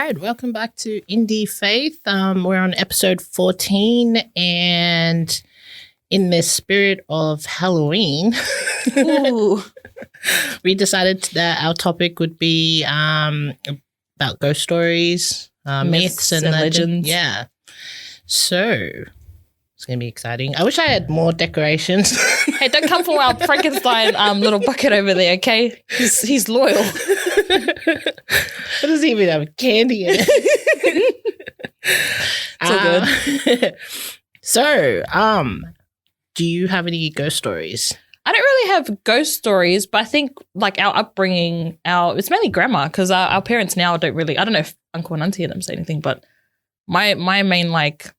right, welcome back to Indie Faith. We're on episode 14, and in the spirit of Halloween, we decided that our topic would be about ghost stories, myths and legends. Yeah. So it's going to be exciting. I wish I had more decorations. Hey, don't come for our Frankenstein little bucket over there, okay? He's loyal. What does he even have candy in it? It's all good. So, do you have any ghost stories? I don't really have ghost stories, but I think like our upbringing, it's mainly grandma, because our parents now don't really, I don't know if uncle and auntie and them say anything, but my main like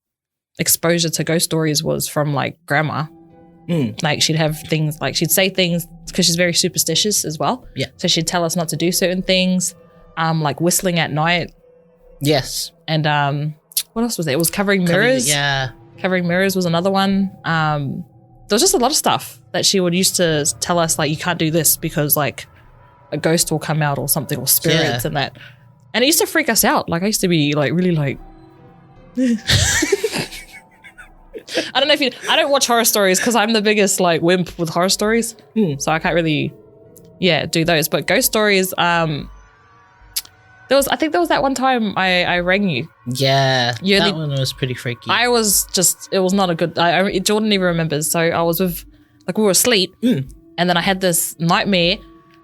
exposure to ghost stories was from like grandma. Like she'd have things, like she'd say things because she's very superstitious as well. Yeah. So she'd tell us not to do certain things, like whistling at night. Yes. And what else was there? It was covering mirrors. Covering mirrors was another one. There was just a lot of stuff that she would used to tell us, like, you can't do this because like a ghost will come out or something, or spirits and that. And it used to freak us out. Like I used to be like really like I don't know if I don't watch horror stories because I'm the biggest like wimp with horror stories. So I can't really do those. But ghost stories, I think there was that one time I rang you. Yeah, that one was pretty freaky. I was just, it was not a good, Jordan even remembers. So I was with, like we were asleep and then I had this nightmare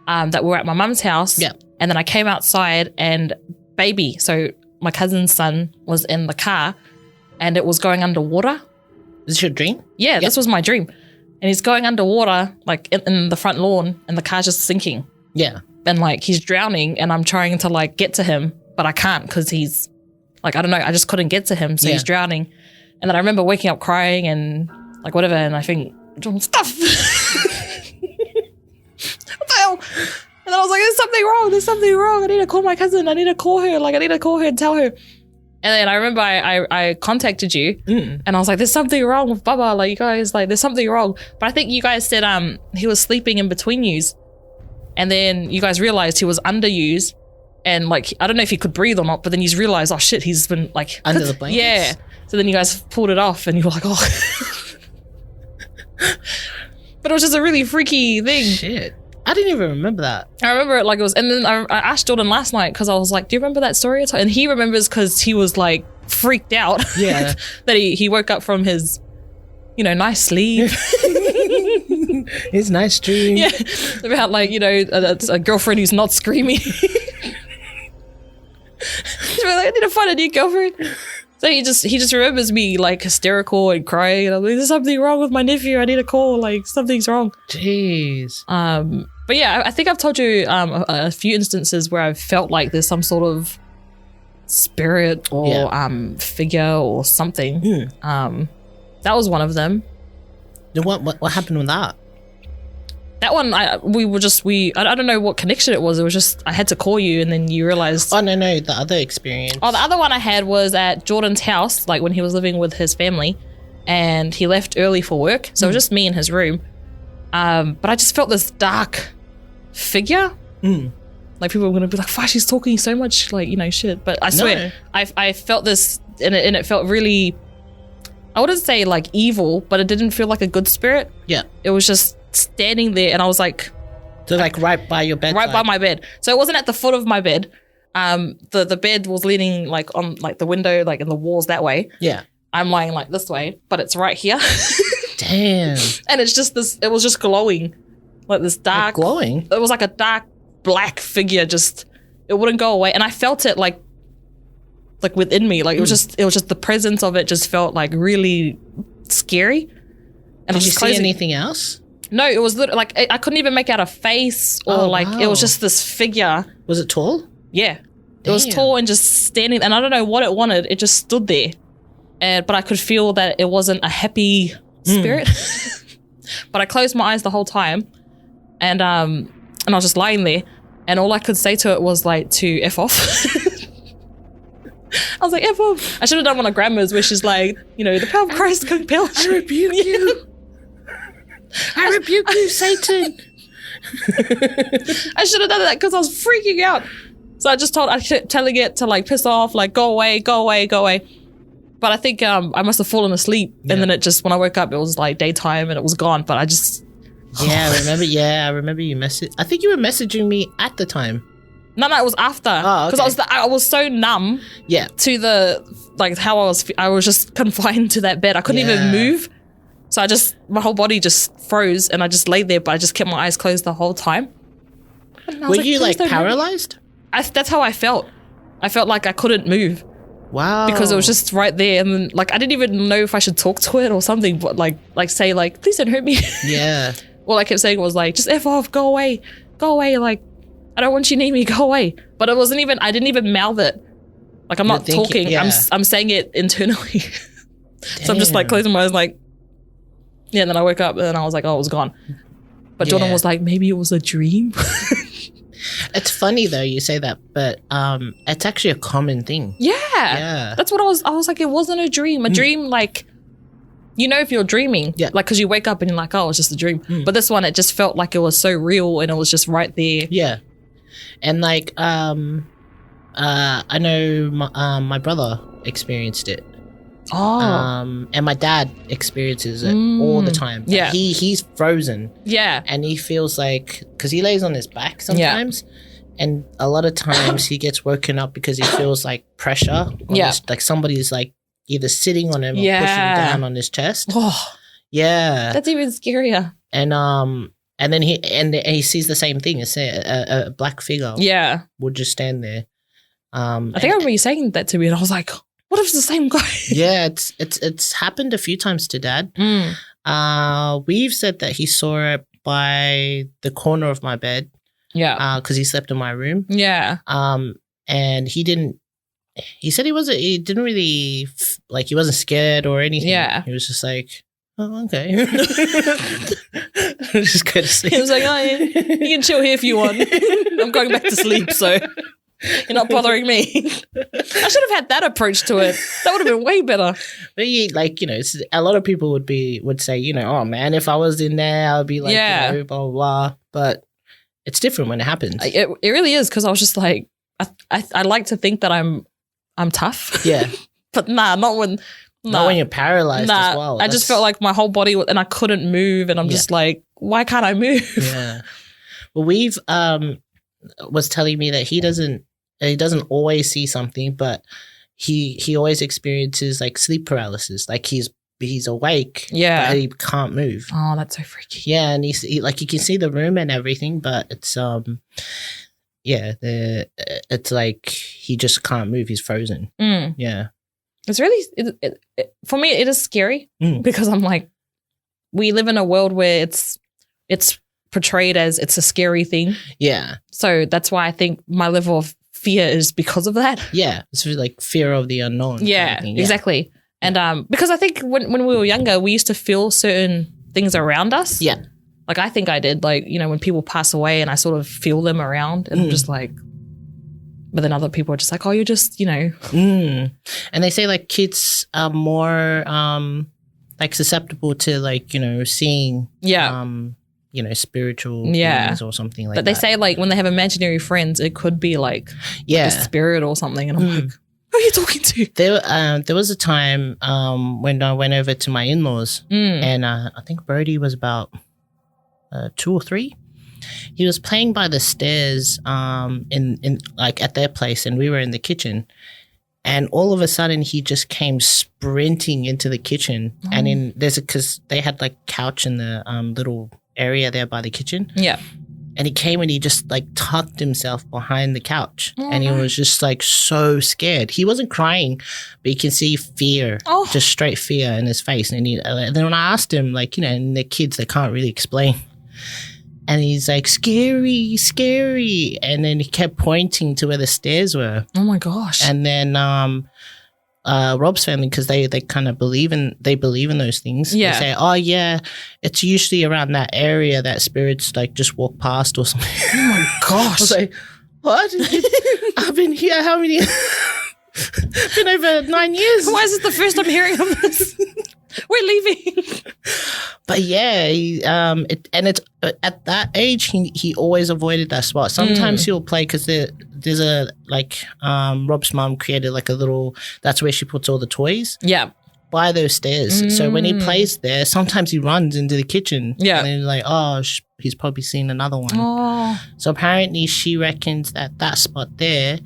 that we were at my mum's house. Yeah. And then I came outside and baby, so my cousin's son was in the car and it was going underwater. Is this your dream? Yeah, this was my dream. And he's going underwater, like in the front lawn, and the car's just sinking. Yeah. And like he's drowning and I'm trying to like get to him, but I can't because he's like, I don't know, I just couldn't get to him. So he's drowning. And then I remember waking up crying and like whatever. And I think, stuff. What the hell? And then I was like, there's something wrong. I need to call my cousin. I need to call her and tell her. And then I remember I contacted you and I was like, there's something wrong with Baba. Like, you guys, like, there's something wrong. But I think you guys said he was sleeping in between yous. And then you guys realized he was under yous. And, like, I don't know if he could breathe or not, but then you realized, oh, shit, he's been, like... Under the blankets? Yeah. So then you guys pulled it off and you were like, oh. But it was just a really freaky thing. Shit. I didn't even remember that. I remember it like it was, and then I asked Jordan last night because I was like, do you remember that story? And he remembers because he was like freaked out. Yeah. That he woke up from his, nice sleep. His nice dream. Yeah. About like, a girlfriend who's not screaming. He's like, I need to find a new girlfriend. So he just remembers me like hysterical and crying, and I'm like, there's something wrong with my nephew. I need to call. Like, something's wrong. Jeez. But yeah, I think I've told you a few instances where I've felt like there's some sort of spirit or figure or something. That was one of them. What happened with that? That one, I don't know what connection it was. It was just, I had to call you and then you realized. Oh, no, the other experience. Oh, the other one I had was at Jordan's house, like when he was living with his family and he left early for work. So it was just me in his room. But I just felt this dark figure. Like people were going to be like, "Fuck, she's talking so much, like, shit." But I swear, I felt this and it felt really, I wouldn't say like evil, but it didn't feel like a good spirit. Yeah. It was just standing there and I was like, so like right by your bed, right by my bed. So it wasn't at the foot of my bed. The bed was leaning like on like the window, like in the walls that way. Yeah. I'm lying like this way, but it's right here. Damn. And it's just this, it was just glowing, like this dark, like glowing. It was like a dark black figure, just, it wouldn't go away. And I felt it like within me, like it was just the presence of it just felt like really scary. And did you see anything else? No, it was like I couldn't even make out a face or It was just this figure. Was it tall? Yeah. It was tall and just standing, and I don't know what it wanted. It just stood there. But I could feel that it wasn't a happy spirit. But I closed my eyes the whole time and I was just lying there and all I could say to it was like to F off. I was like, F off. I should have done one of grandma's where she's like, the power of Christ compels I rebuke you. I rebuke you, Satan. I should have done that because I was freaking out. So I kept telling it to like piss off, like go away, go away, go away. But I think I must have fallen asleep. Yeah. And then it just, when I woke up, it was like daytime and it was gone. But I just... I remember you I think you were messaging me at the time. No, it was after. Oh, okay. Because I was so numb to the, like how I was just confined to that bed. I couldn't even move. So my whole body just froze and I just laid there, but I just kept my eyes closed the whole time. Were you like paralyzed? That's how I felt. I felt like I couldn't move. Wow. Because it was just right there. And then like, I didn't even know if I should talk to it or something, but like say like, please don't hurt me. Yeah. All I kept saying was like, just F off, go away. Like, I don't want you near me, go away. But it wasn't even, I didn't even mouth it. Like I'm not talking, I'm saying it internally. So I'm just like closing my eyes like, and then I woke up and I was like, oh, it was gone. But Jordan was like, maybe it was a dream. It's funny though you say that, but it's actually a common thing. Yeah. That's what I was like, it wasn't a dream. A dream, like, you know, if you're dreaming, like, because you wake up and you're like, oh, it's just a dream. But this one, it just felt like it was so real and it was just right there. Yeah. And like, I know my brother experienced it. Oh. And my dad experiences it all the time. Yeah. He's frozen. Yeah. And he feels like, because he lays on his back sometimes, and a lot of times he gets woken up because he feels like pressure. On his, like somebody's like either sitting on him or pushing down on his chest. Oh. Yeah. That's even scarier. And then he sees the same thing. It's a black figure. Yeah. Would just stand there. I think I remember you saying that to me and I was like, what if it's the same guy? Yeah, it's happened a few times to Dad. We've said that he saw it by the corner of my bed. Yeah. Because he slept in my room. Yeah. And he said he didn't really, like, he wasn't scared or anything. Yeah. He was just like, oh, okay. Just go to sleep. He was like, oh, yeah, you can chill here if you want. I'm going back to sleep, so you're not bothering me. I should have had that approach to it. That would have been way better. But a lot of people would say, oh man, if I was in there, I would be like, blah, blah, blah. But it's different when it happens. It really is, because I was just like, I like to think that I'm tough. Yeah. But not when you're paralyzed as well. I just felt like my whole body and I couldn't move, and I'm just like, why can't I move? Yeah. Well, we've was telling me that he doesn't always see something, but he always experiences like sleep paralysis. Like he's awake, but he can't move. Oh, that's so freaky. Yeah, and he like you can see the room and everything, but it's it's like he just can't move. He's frozen. Yeah, it's really for me. It is scary because I'm like, we live in a world where it's portrayed as it's a scary thing. Yeah. So that's why I think my level of fear is because of that. Yeah. It's like fear of the unknown. Yeah, kind of exactly. And because I think when we were younger, we used to feel certain things around us. Yeah. Like I think I did, like, when people pass away and I sort of feel them around and I'm just like, but then other people are just like, oh, you're just, And they say like kids are more like susceptible to like, seeing spiritual things or something like that. But they say like when they have imaginary friends, it could be like a spirit or something. And I'm like, who are you talking to? There was a time when I went over to my in-laws and I think Brody was about 2 or 3. He was playing by the stairs in like at their place, and we were in the kitchen. And all of a sudden, he just came sprinting into the kitchen. And because they had like couch in the little area there by the kitchen. Yeah. And he came and he just like tucked himself behind the couch. And he was just like so scared. He wasn't crying, but you can see fear, just straight fear in his face. And then when I asked him, like, and the kids, they can't really explain. And he's like, scary, scary. And then he kept pointing to where the stairs were. Oh my gosh. And then Rob's family, because they kind of believe in those things. Yeah. They say, oh yeah, it's usually around that area that spirits like just walk past or something. Oh my gosh. I was like, what? I've been here how many? Been over 9 years. Why is this the first I'm hearing of this? We're leaving. But yeah, it's at that age he always avoided that spot. Sometimes he'll play because there's a Rob's mom created like a little. That's where she puts all the toys. Yeah. By those stairs. So when he plays there, sometimes he runs into the kitchen. Yeah. And then like, he's probably seen another one. Oh. So apparently she reckons that spot there,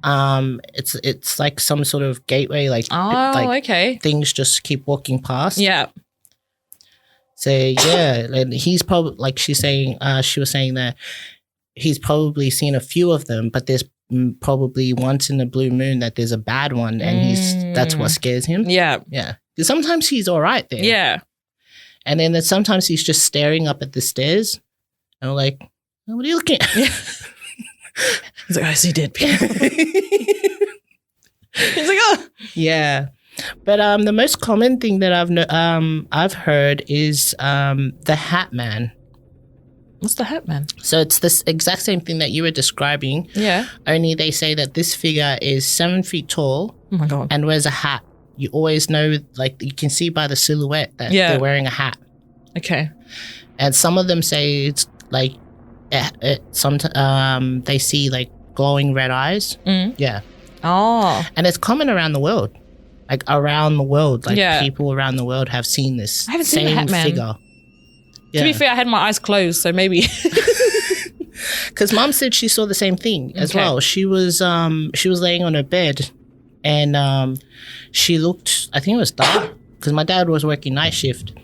it's like some sort of gateway, okay. Things just keep walking past. Yeah. So yeah, and he's probably like she was saying that he's probably seen a few of them, but there's probably once in a blue moon that there's a bad one, and that's what scares him. Yeah. Yeah. Because sometimes he's all right there. Yeah. And then sometimes he's just staring up at the stairs, and I'm like, oh, what are you looking at? Yeah. He's like, I see dead people. He's like, oh. Yeah. But the most common thing that I've heard is the Hat Man. What's the Hat Man? So it's this exact same thing that you were describing. Yeah. Only they say that this figure is 7 feet tall. Oh my God. And wears a hat. You always know, like you can see by the silhouette that they're wearing a hat. Okay. And some of them say it's like they see like glowing red eyes. Yeah. Oh. And it's common around the world. Like around the world. Like people around the world have seen this I haven't seen the Hat Man. figure. Yeah. To be fair, I had my eyes closed, so maybe. Because Mom said she saw the same thing as well. She was laying on her bed, and she looked. I think it was dark because my dad was working night shift,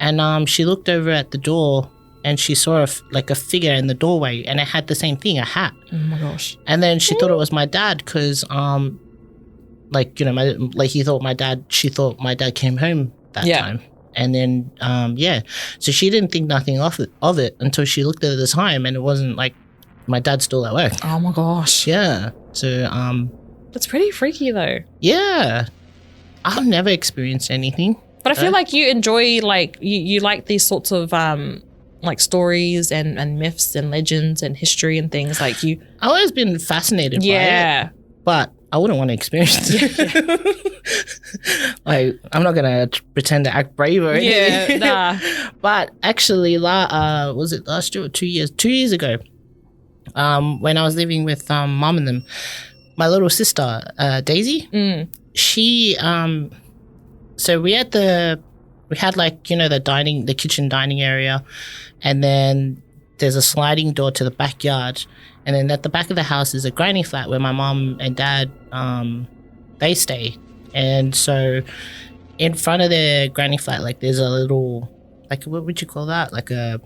and she looked over at the door, and she saw a figure in the doorway, and it had the same thing, a hat. Oh my gosh! And then she thought it was my dad because she thought my dad came home that time. And then, so she didn't think nothing of it until she looked at the time, and it wasn't like my dad's still at work. Oh my gosh. Yeah. So, that's pretty freaky though. Yeah. I've never experienced anything. But I feel like you enjoy, like, you like these sorts of, like stories and myths and legends and history and things like you. I've always been fascinated by it. But I wouldn't want to experience it. Like, I'm not going to pretend to act brave or anything. Yeah, nah. But actually, was it last year or 2 years? 2 years ago, when I was living with Mom and them, my little sister, Daisy, she, so we had the kitchen dining area, and then there's a sliding door to the backyard. And then at the back of the house is a granny flat where my mom and dad, they stay. And so in front of the granny flat, like there's a little, like, what would you call that? Like an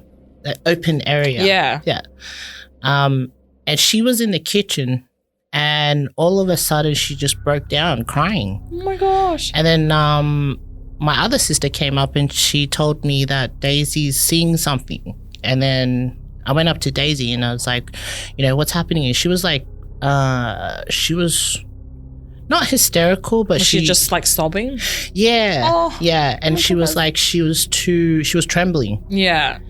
open area. Yeah. Yeah. And she was in the kitchen, and all of a sudden she just broke down crying. Oh my gosh. And then my other sister came up and she told me that Daisy's seeing something. And then I went up to Daisy and I was like, what's happening? And she was like, she was not hysterical, but she just like sobbing. Yeah. Oh, yeah. And she was like, she was trembling. Yeah.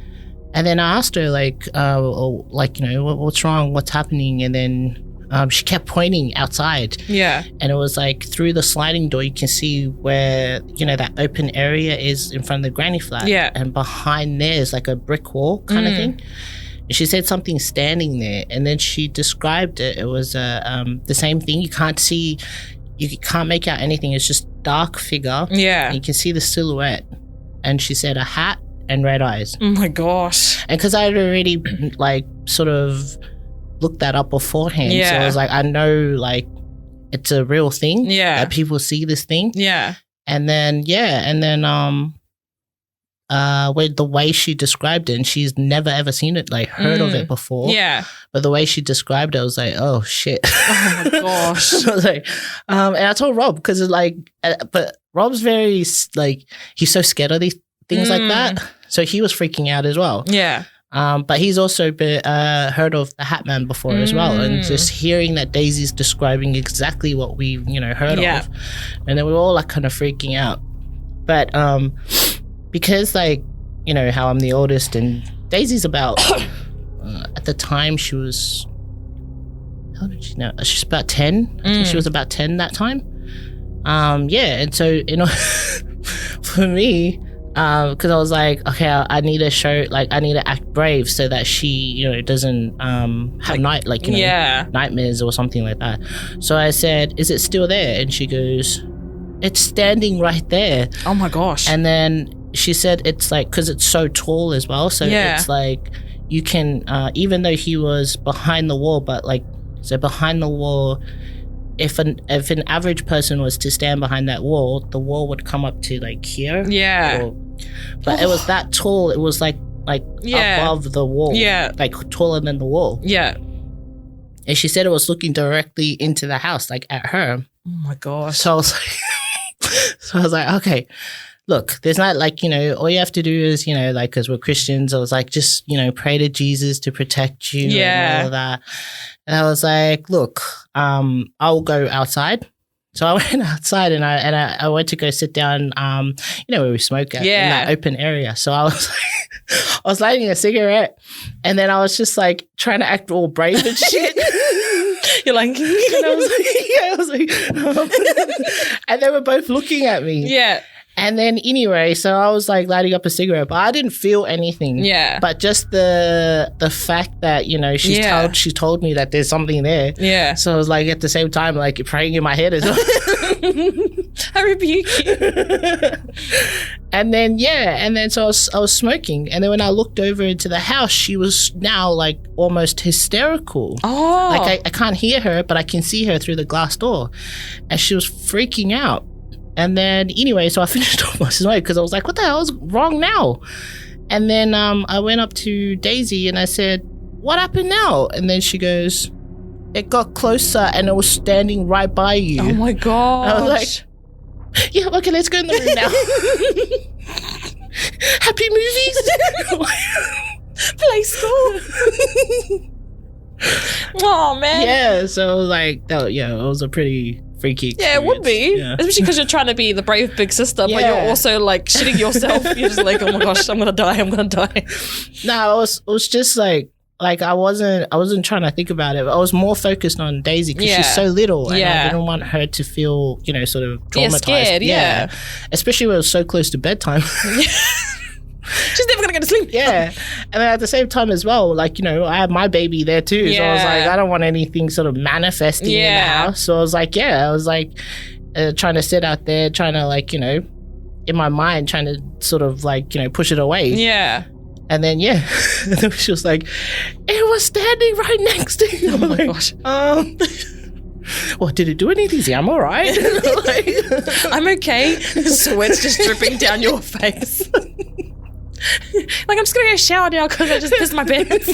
And then I asked her what's wrong? What's happening? And then she kept pointing outside. Yeah. And it was like through the sliding door, you can see where, that open area is in front of the granny flat. Yeah. And behind there is like a brick wall kind of thing. And she said something standing there. And then she described it. It was the same thing. You can't make out anything. It's just dark figure. Yeah. And you can see the silhouette. And she said a hat and red eyes. Oh my gosh. And because I had already like sort of looked that up beforehand. So I was like, I know like it's a real thing. Yeah. That people see this thing. Yeah. And then with the way she described it, and she's never ever seen it, like heard of it before. Yeah. But the way she described it, I was like, oh shit. Oh my gosh. So I was like, and I told Rob because it's like, but Rob's very like, he's so scared of these things like that. So he was freaking out as well. Yeah. But he's also heard of the Hat Man before as well, and just hearing that Daisy's describing exactly what we heard of, and then we were all like kind of freaking out. But because like how I'm the oldest and Daisy's about at the time she was, how did she know? She's about 10. I think she was about 10 that time. And so for me, because I was like, okay, I need to show, like, I need to act brave so that she, you know, doesn't have nightmares or something like that. So I said, is it still there? And she goes, it's standing right there. Oh my gosh. And then she said it's like, because it's so tall as well, so it's like you can, even though he was behind the wall, but like, so behind the wall, if an average person was to stand behind that wall, the wall would come up to like here. But it was that tall. It was like above the wall. Like taller than the wall. And she said it was looking directly into the house, like at her. Oh my gosh. So I was like, okay, look, there's not like, you know, all you have to do is, you know, like, because we're Christians, I was like, just, you know, pray to Jesus to protect you and all that. And I was like, look, I'll go outside. So I went outside and I went to go sit down, you know, where we smoke in that open area. So I was like, I was lighting a cigarette and then I was just like trying to act all brave and shit. You're like, and I was like, and they were both looking at me. And then anyway, so I was like lighting up a cigarette, but I didn't feel anything. But just the fact that, you know, she told me that there's something there. So I was like at the same time like praying in my head as well. I rebuke you. And then so I was smoking, and then when I looked over into the house, she was now like almost hysterical. Like I can't hear her, but I can see her through the glass door, and she was freaking out. And then anyway, so I finished off my smoke because I was like, what the hell is wrong now? And then I went up to Daisy and I said, what happened now? And then she goes, it got closer and it was standing right by you. Oh my gosh. I was like, yeah, okay, let's go in the room now. Happy movies? Play school. Oh man. Yeah, so I was like, it was a pretty freaky experience. Yeah, it would be. Especially because you're trying to be the brave big sister, but you're also like shitting yourself. You're just like, oh my gosh, I'm gonna die. No, it was just like I wasn't trying to think about it. But I was more focused on Daisy because she's so little, and I didn't want her to feel, you know, sort of traumatized. Scared, especially when it was so close to bedtime. She's never gonna go to sleep. And then at the same time as well, like, you know, I have my baby there too. So I was like, I don't want anything sort of manifesting in the house. So I was like, trying to sit out there, trying to like, you know, in my mind, trying to sort of like, you know, push it away. And then and then she was like, it was standing right next to you. Oh my gosh. Well, did it do anything? See, I'm all right. I'm okay. Sweat's just dripping down your face. Like, I'm just gonna go shower now because I just pissed my pants.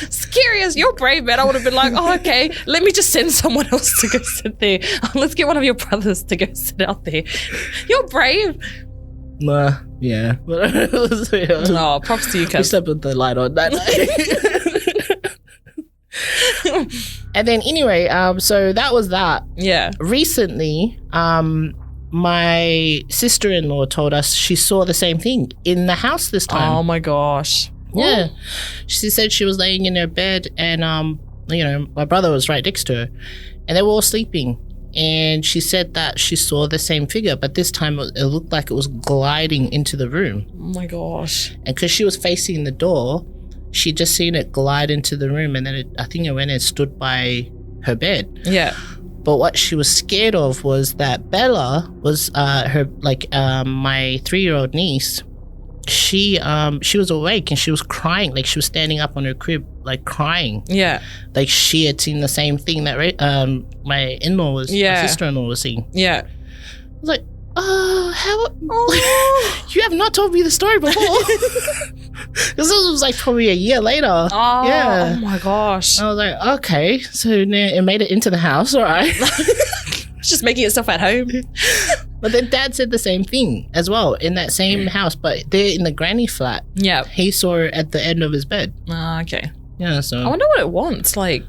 Scary as you're brave, man. I would have been like, oh, okay, let me just send someone else to go sit there. Let's get one of your brothers to go sit out there. You're brave. Nah, yeah. Oh, props to you, cuz. We slept with the light on that night. And then anyway, so that was that. Recently, my sister-in-law told us she saw the same thing in the house this time. Oh my gosh. Yeah. She said she was laying in her bed and, you know, my brother was right next to her and they were all sleeping. And she said that she saw the same figure, but this time it looked like it was gliding into the room. Oh my gosh. And because she was facing the door, she'd just seen it glide into the room and then I think it went and stood by her bed. But what she was scared of was that Bella was her my 3-year-old niece. She was awake and she was crying, like she was standing up on her crib, like crying. Like she had seen the same thing that my in-law was, my sister-in-law was seeing. I was like, you have not told me the story before. Because this was like probably a year later. Oh my gosh. I was like, okay, so it made it into the house, all right. It's just making itself at home. But then Dad said the same thing as well in that same house, but they're in the granny flat. He saw it at the end of his bed. Okay. Yeah, so I wonder what it wants. Like,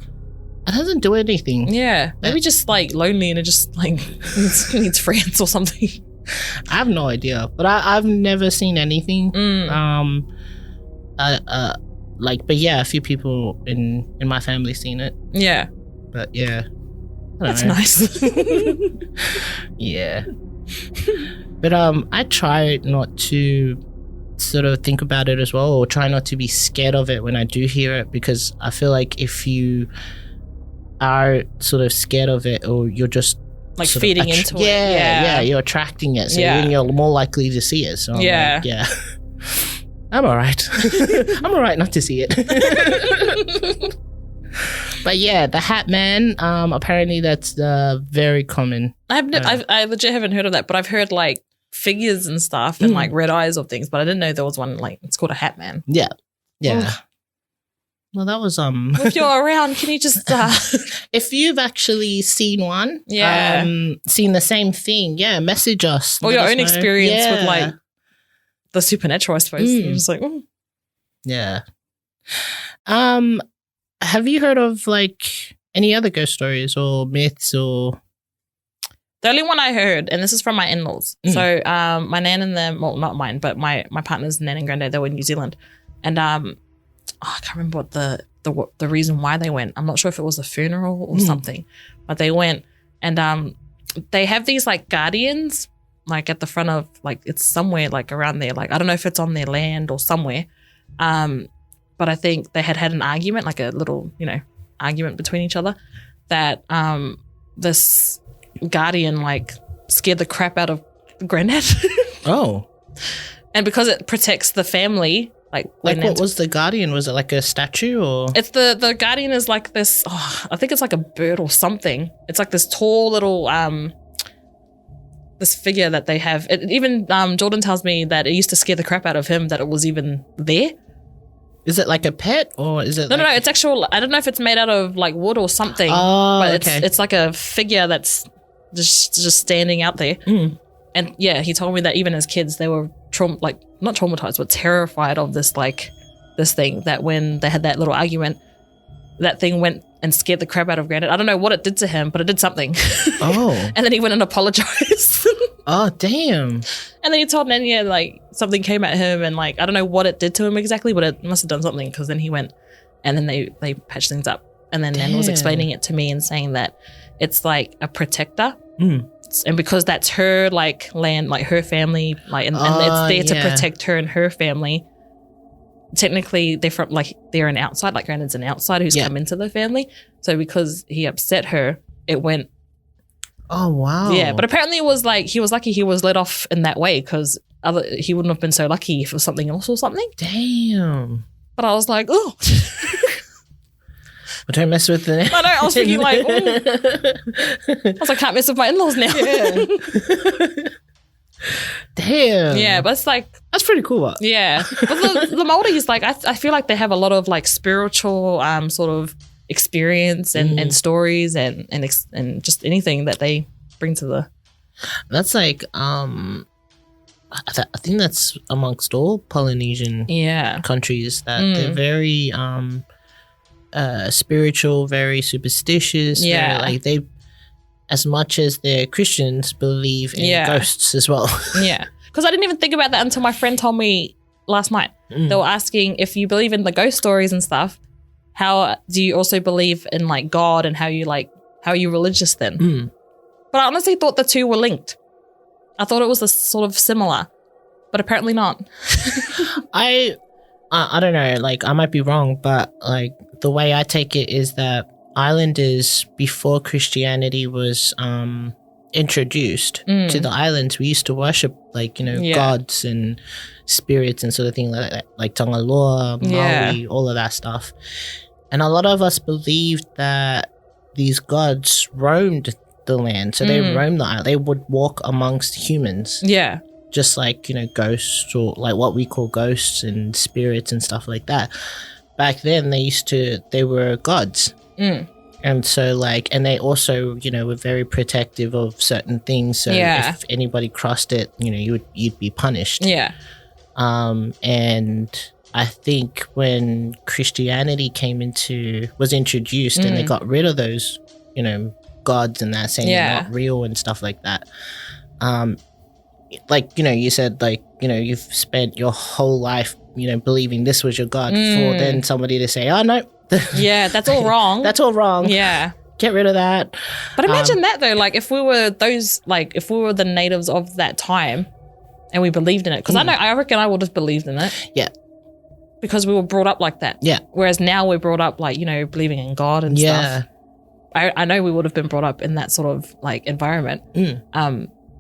it doesn't do anything. Maybe just like lonely and it just like needs friends or something. I have no idea, but I've never seen anything. But yeah, a few people in my family seen it. But yeah, that's nice. Yeah. But I try not to sort of think about it as well, or try not to be scared of it when I do hear it, because I feel like if you are sort of scared of it, or you're just like feeding into it. Yeah, you're attracting it, so then you're more likely to see it. So I'm like, I'm all right. I'm all right not to see it. But yeah, the Hat Man, apparently that's very common. I legit haven't heard of that, but I've heard like figures and stuff and like red eyes of things, but I didn't know there was one like it's called a Hat Man. Yeah. Well, that was If you're around, can you just if you've actually seen one, seen the same thing, message us. Or your own experience with like the supernatural, I suppose. You're just like, yeah. Have you heard of like any other ghost stories or myths or? The only one I heard, and this is from my in-laws. So my nan and them, well, not mine, but my partner's nan and granddad, they were in New Zealand. And I can't remember what the reason why they went. I'm not sure if it was a funeral or something, but they went. And they have these like guardians, like at the front of, like it's somewhere like around there. Like I don't know if it's on their land or somewhere. But I think they had an argument, like a little, argument between each other, that this guardian like scared the crap out of granddad. Oh. And because it protects the family, like what was the guardian? Was it like a statue or? It's the guardian is like this, I think it's like a bird or something. It's like this tall little this figure that they have. Even Jordan tells me that it used to scare the crap out of him that it was even there. Is it like a pet or is it? No, it's actual. I don't know if it's made out of like wood or something. Oh, but it's like a figure that's just standing out there. And yeah, he told me that even as kids, they were not traumatized, but terrified of this thing. That when they had that little argument, that thing went and scared the crap out of granddad. I don't know what it did to him, but it did something. Oh. And then he went and apologized. Oh, damn. And then he told Nanya like something came at him and like I don't know what it did to him exactly, but it must have done something, because then he went and then they patched things up. And then Nan was explaining it to me and saying that it's like a protector. And because that's her like land, like her family, like and it's there to protect her and her family. Technically they're an outside, like granddad's an outsider who's come into the family. So because he upset her, it went. Oh wow. Yeah, but apparently it was like he was lucky he was let off in that way, because he wouldn't have been so lucky if it was something else or something. Damn. But I was like, oh. But don't mess with the. I know. I was thinking like, I was like, can't mess with my in-laws now. Yeah. Damn. Yeah, but it's like that's pretty cool. What? Yeah, but the Māoris, like I feel like they have a lot of like spiritual sort of experience and stories and just anything that they bring to the. That's like I think that's amongst all Polynesian countries that they're very spiritual, very superstitious. Yeah, like they, as much as they're Christians, believe in ghosts as well. Yeah, because I didn't even think about that until my friend told me last night. They were asking, if you believe in the ghost stories and stuff, how do you also believe in like God, and how are you religious then? But I honestly thought the two were linked. I thought it was a sort of similar, but apparently not. I don't know, like I might be wrong, but like the way I take it is that islanders, before Christianity was introduced to the islands, we used to worship like, gods and spirits and sort of thing like that, like Tangaloa, Maui, all of that stuff. And a lot of us believed that these gods roamed the land. So they roamed the island. They would walk amongst humans. Yeah. Just like, ghosts, or like what we call ghosts and spirits and stuff like that. Back then they were gods. And so and they also, were very protective of certain things. So if anybody crossed it, you'd be punished. Yeah. And I think when Christianity was introduced and they got rid of those, gods and that, saying they're not real and stuff like that. You said, you've spent your whole life, believing this was your God, for then somebody to say, oh, no. Yeah, that's all wrong. That's all wrong. Yeah. get rid of that. But imagine that though, like if we were the natives of that time and we believed in it, because I reckon I would have believed in it. Yeah. Because we were brought up like that. Yeah. Whereas now we're brought up like, believing in God and stuff. I know we would have been brought up in that sort of like environment.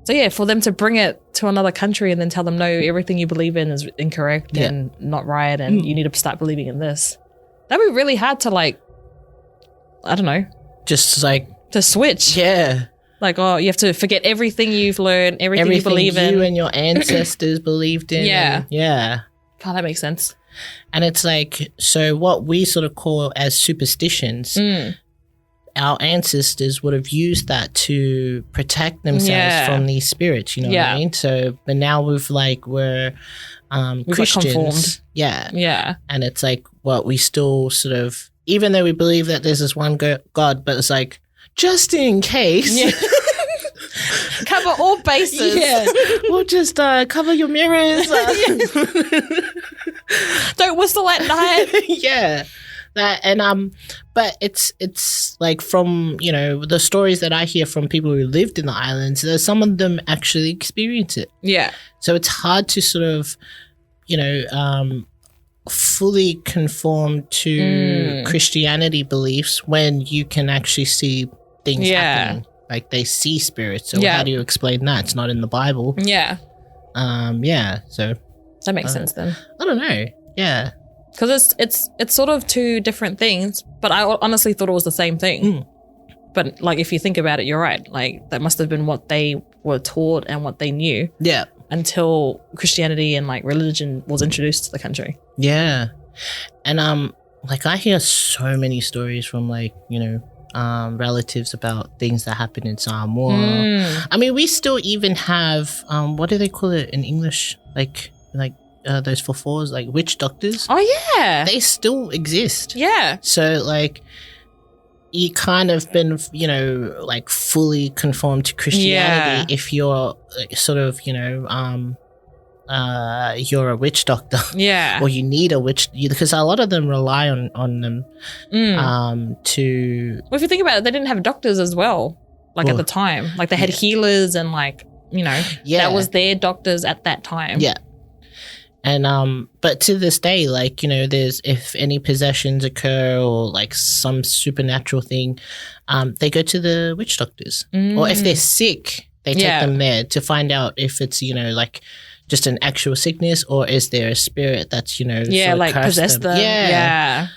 So yeah, for them to bring it to another country and then tell them, no, everything you believe in is incorrect and not right, and you need to start believing in this. That'd be really hard to like, I don't know. Just like. To switch. Yeah. Like, oh, you have to forget everything you've learned, everything you believe in. You and your ancestors believed in. Yeah. Yeah. Oh, that makes sense. And it's like, so what we sort of call as superstitions, our ancestors would have used that to protect themselves from these spirits, you know what I mean? So, but now we're Christians. Yeah. And it's like, we still sort of, even though we believe that there's this one God, but it's like, just in case. Yeah. Cover all bases. Yeah. We'll just cover your mirrors. Don't whistle at night. Yeah. That and but it's like from the stories that I hear from people who lived in the islands, there's some of them actually experience it. Yeah. So it's hard to sort of fully conform to Christianity beliefs when you can actually see things happening. Like they see spirits. So how do you explain that? It's not in the Bible. Yeah. So that makes sense then. I don't know. Yeah. Because it's sort of two different things, but I honestly thought it was the same thing. But like if you think about it, you're right. Like that must have been what they were taught and what they knew. Yeah. Until Christianity and like religion was introduced to the country. Yeah. And like I hear so many stories from like, relatives about things that happen in Samoa. I mean, we still even have what do they call it in English? Like those fofos, like witch doctors. Oh yeah, they still exist. Yeah. So like, you kind of been like fully conformed to Christianity if you're sort of you're a witch doctor. Yeah. Or you need a witch because a lot of them rely on them to. Well, if you think about it, they didn't have doctors as well. Like at the time, like they had healers and like that was their doctors at that time. Yeah. And but to this day, like there's if any possessions occur or like some supernatural thing, they go to the witch doctors, or if they're sick, they take them there to find out if it's like just an actual sickness or is there a spirit that's sort of like possessed them. Yeah.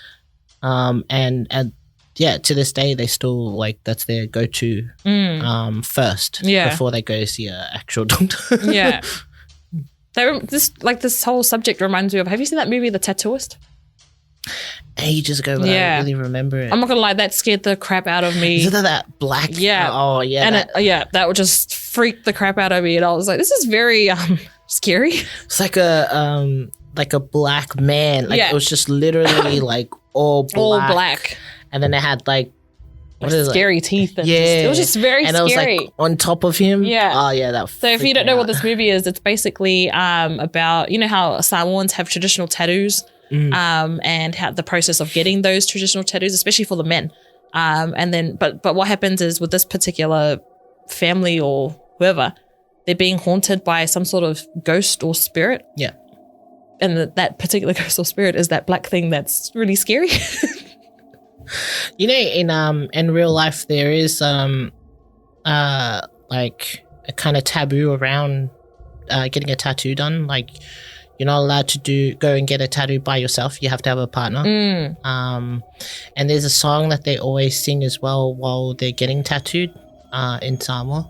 And to this day they still like that's their go-to first before they go see an actual doctor. Yeah. This whole subject reminds me of, have you seen that movie, The Tattooist? Ages ago, but I don't really remember it. I'm not gonna lie, that scared the crap out of me. Is it that black? Yeah. Oh yeah. And that would just freak the crap out of me, and I was like, this is very scary. It's like a black man. Like it was just literally like all black. And then it had like scary teeth. And it was just very scary. And it was like on top of him. Yeah. Oh yeah, that. So if you don't know what this movie is, it's basically about how Samoans have traditional tattoos, and how the process of getting those traditional tattoos, especially for the men. And then, but what happens is with this particular family or whoever, they're being haunted by some sort of ghost or spirit. Yeah. And that particular ghost or spirit is that black thing that's really scary. In real life, there is like a kind of taboo around getting a tattoo done. Like you're not allowed to go and get a tattoo by yourself. You have to have a partner. And there's a song that they always sing as well while they're getting tattooed in Samoa.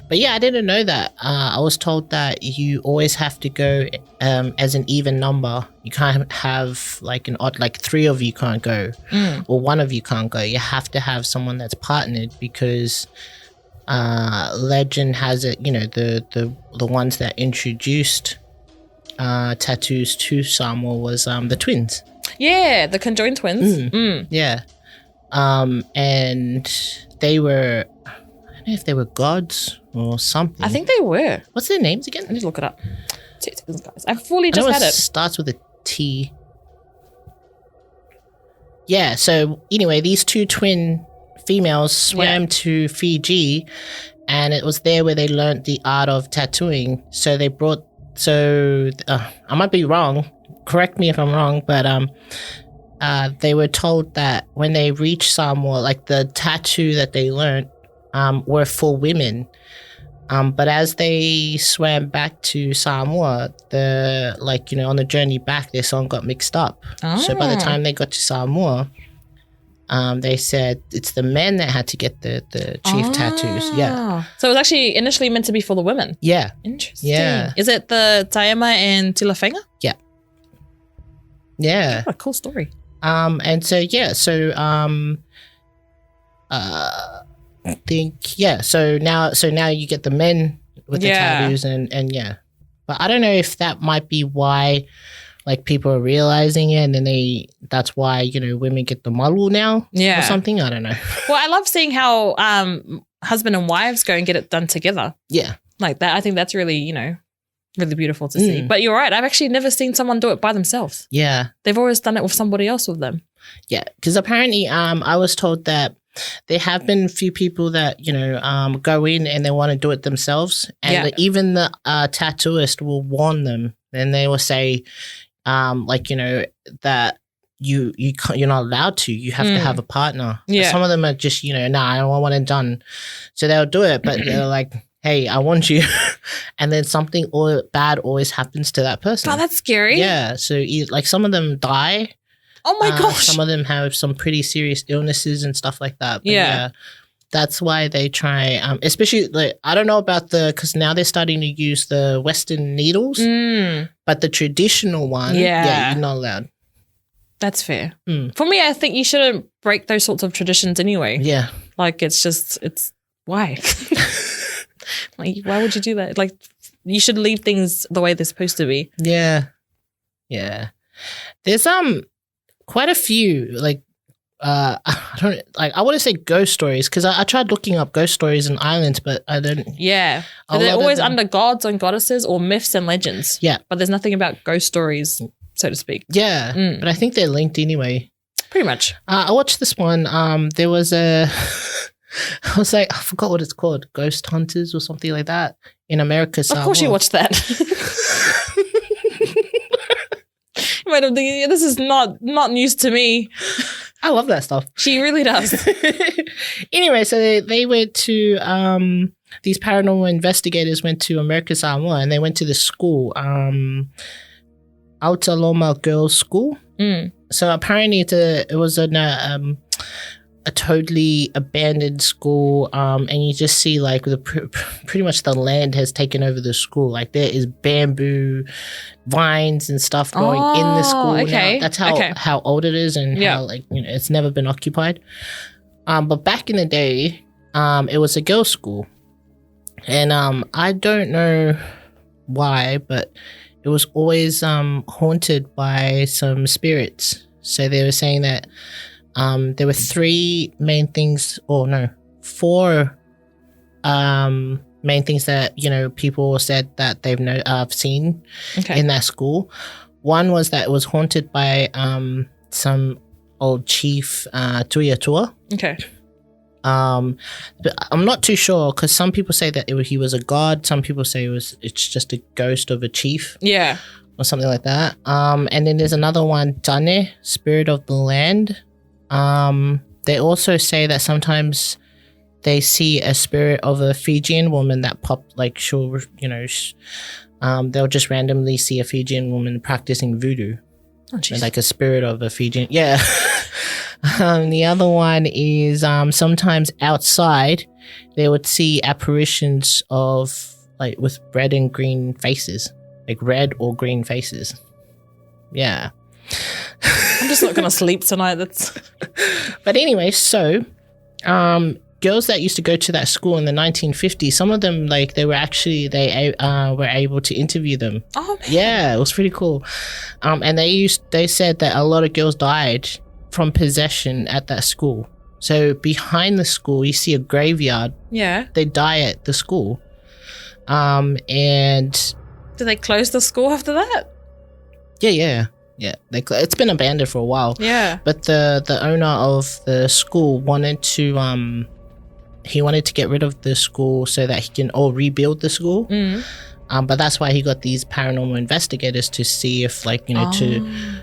But yeah, I didn't know that. I was told that you always have to go as an even number. You can't have like an odd, like three of you can't go or one of you can't go. You have to have someone that's partnered because legend has it, the ones that introduced tattoos to Samoa was the twins. Yeah, the conjoined twins. Yeah. And they were, I don't know if they were gods or something. I think they were. What's their names again? I need to look it up. 2 seconds, guys. I fully just had it. Starts with a T. Yeah, so anyway, these two twin females swam to Fiji, and it was there where they learned the art of tattooing. So they brought, I might be wrong, correct me if I'm wrong, but they were told that when they reached Samoa, like the tattoo that they learned were for women. But as they swam back to Samoa, on the journey back, their song got mixed up. Oh. So by the time they got to Samoa, they said it's the men that had to get the chief tattoos. Yeah. So it was actually initially meant to be for the women. Yeah. Interesting. Yeah. Is it the Taema and Tilawhenga? Yeah. Yeah. What a cool story. And so I think so now you get the men with the tattoos and yeah. But I don't know if that might be why like people are realizing it, and then that's why, women get the malu now or something. I don't know. Well, I love seeing how husband and wives go and get it done together. Yeah. Like that. I think that's really, really beautiful to see. But you're right. I've actually never seen someone do it by themselves. Yeah. They've always done it with somebody else with them. Yeah. Because apparently I was told that there have been a few people that, go in and they want to do it themselves. And even the tattooist will warn them. And they will say, that you're not allowed to. You have to have a partner. Yeah. But some of them are just, I don't want it done. So they'll do it, but they're like, hey, I want you. And then something bad always happens to that person. Oh, that's scary. Yeah. So some of them die. Oh my gosh. Some of them have some pretty serious illnesses and stuff like that. But yeah. That's why they try, especially, I don't know about because now they're starting to use the Western needles, but the traditional one, you're not allowed. That's fair. For me, I think you shouldn't break those sorts of traditions anyway. Yeah. Like, it's why? Like, why would you do that? Like, you should leave things the way they're supposed to be. Yeah. Yeah. There's quite a few, I want to say ghost stories, because I tried looking up ghost stories in islands, but I don't. Yeah. But they're always under gods and goddesses or myths and legends. Yeah. But there's nothing about ghost stories, so to speak. Yeah. But I think they're linked anyway. Pretty much. I watched this one. There was I was like, I forgot what it's called. Ghost Hunters or something like that in America. Of course you watched that. You might have thinking, this is not news to me. I love that stuff. She really does. Anyway, so they went to these paranormal investigators went to America Samoa, and they went to the school, Aotearoa Girls School. So apparently it was a totally abandoned school, and you just see pretty much the land has taken over the school. Like there is bamboo vines and stuff growing in the school. Okay. Now. That's how old it is, and how it's never been occupied. But back in the day, it was a girls' school, and I don't know why, but it was always haunted by some spirits. So they were saying that there were four main things that people said that they've seen in that school. One was that it was haunted by some old chief Tuiatua. Okay. But I'm not too sure, because some people say that he was a god. Some people say it's just a ghost of a chief. Yeah. Or something like that. And then there's another one, Tane, spirit of the land. They also say that sometimes they see a spirit of a Fijian woman that they'll just randomly see a Fijian woman practicing voodoo. Oh, jeez. Like a spirit of a Fijian. Yeah. The other one is sometimes outside they would see apparitions of with red and green faces. Like red or green faces. Yeah. I'm just not going to sleep tonight. But anyway, so girls that used to go to that school in the 1950s, some of them they were able to interview them. Oh man. Yeah, it was pretty cool. And they said that a lot of girls died from possession at that school. So behind the school, you see a graveyard. Yeah. They die at the school. And did they close the school after that? Yeah. Yeah, it's been abandoned for a while. Yeah. But the owner of the school wanted to get rid of the school so that he can rebuild the school. But that's why he got these paranormal investigators to see if, like, to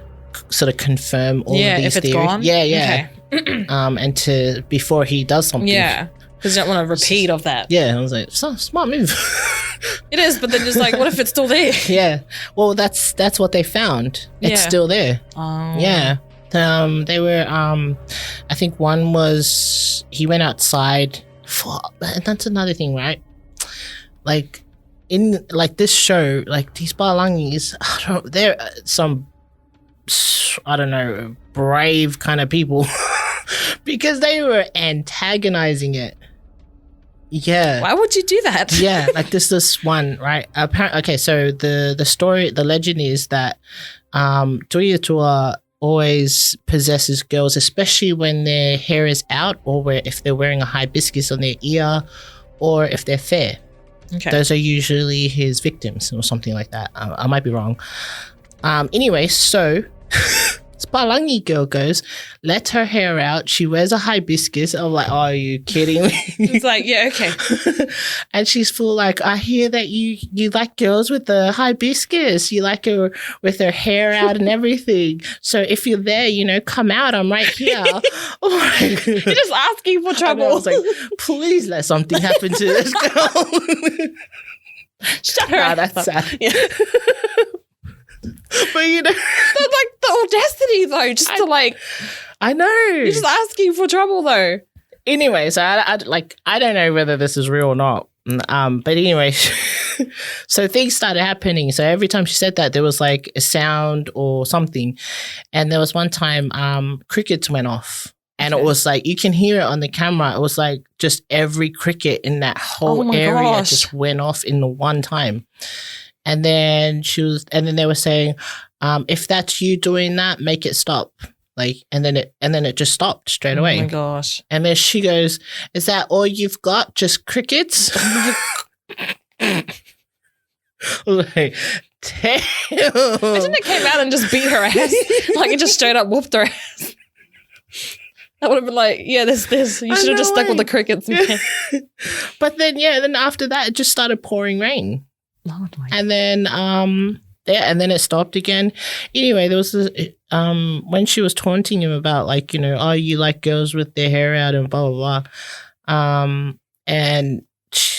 sort of confirm all of these theories. Gone? Yeah. Okay. And to before he does something. Yeah. Because you don't want a repeat of that. Yeah, I was like, smart move. It is, but then just like, what if it's still there? Yeah. Well, that's what they found. It's still there. Oh. Yeah. They were, I think one was, he went outside for, that's another thing, right? Like, in, like, this show, like, these Balangis, they're some, I don't know, brave kind of people because they were antagonizing it. Yeah. Why would you do that? Yeah, like this one, right? Apparently, okay, so the story, the legend is that Tuiutua always possesses girls, especially when their hair is out, or if they're wearing a hibiscus on their ear, or if they're fair. Okay. Those are usually his victims, or something like that. I might be wrong. Anyway, so Spalangi girl goes, let her hair out. She wears a hibiscus. I'm like, oh, are you kidding me? It's like, yeah, okay. And she's full like, I hear that you like girls with the hibiscus. You like her with her hair out and everything. So if you're there, come out. I'm right here. You're just asking for trouble. I was like, please let something happen to this girl. Shut her up. That's sad. Yeah. But like the audacity though, just to like, I know, you're just asking for trouble though. Anyway, so I don't know whether this is real or not. But anyway, so things started happening. So every time she said that, there was like a sound or something, and there was one time crickets went off. And it was like, you can hear it on the camera. It was like just every cricket in that whole area just went off in the one time. And then they were saying, if that's you doing that, make it stop. Like, and then it just stopped straight away. Oh my gosh. And then she goes, is that all you've got? Just crickets? Like, damn. Imagine it came out and just beat her ass. Like it just straight up whooped her ass. That would have been like, yeah, this. You should have just stuck with the crickets, man. But then, then after that, it just started pouring rain. Lord, and then and then it stopped again. Anyway, there was this, when she was taunting him about like, oh, you like girls with their hair out and blah blah blah. And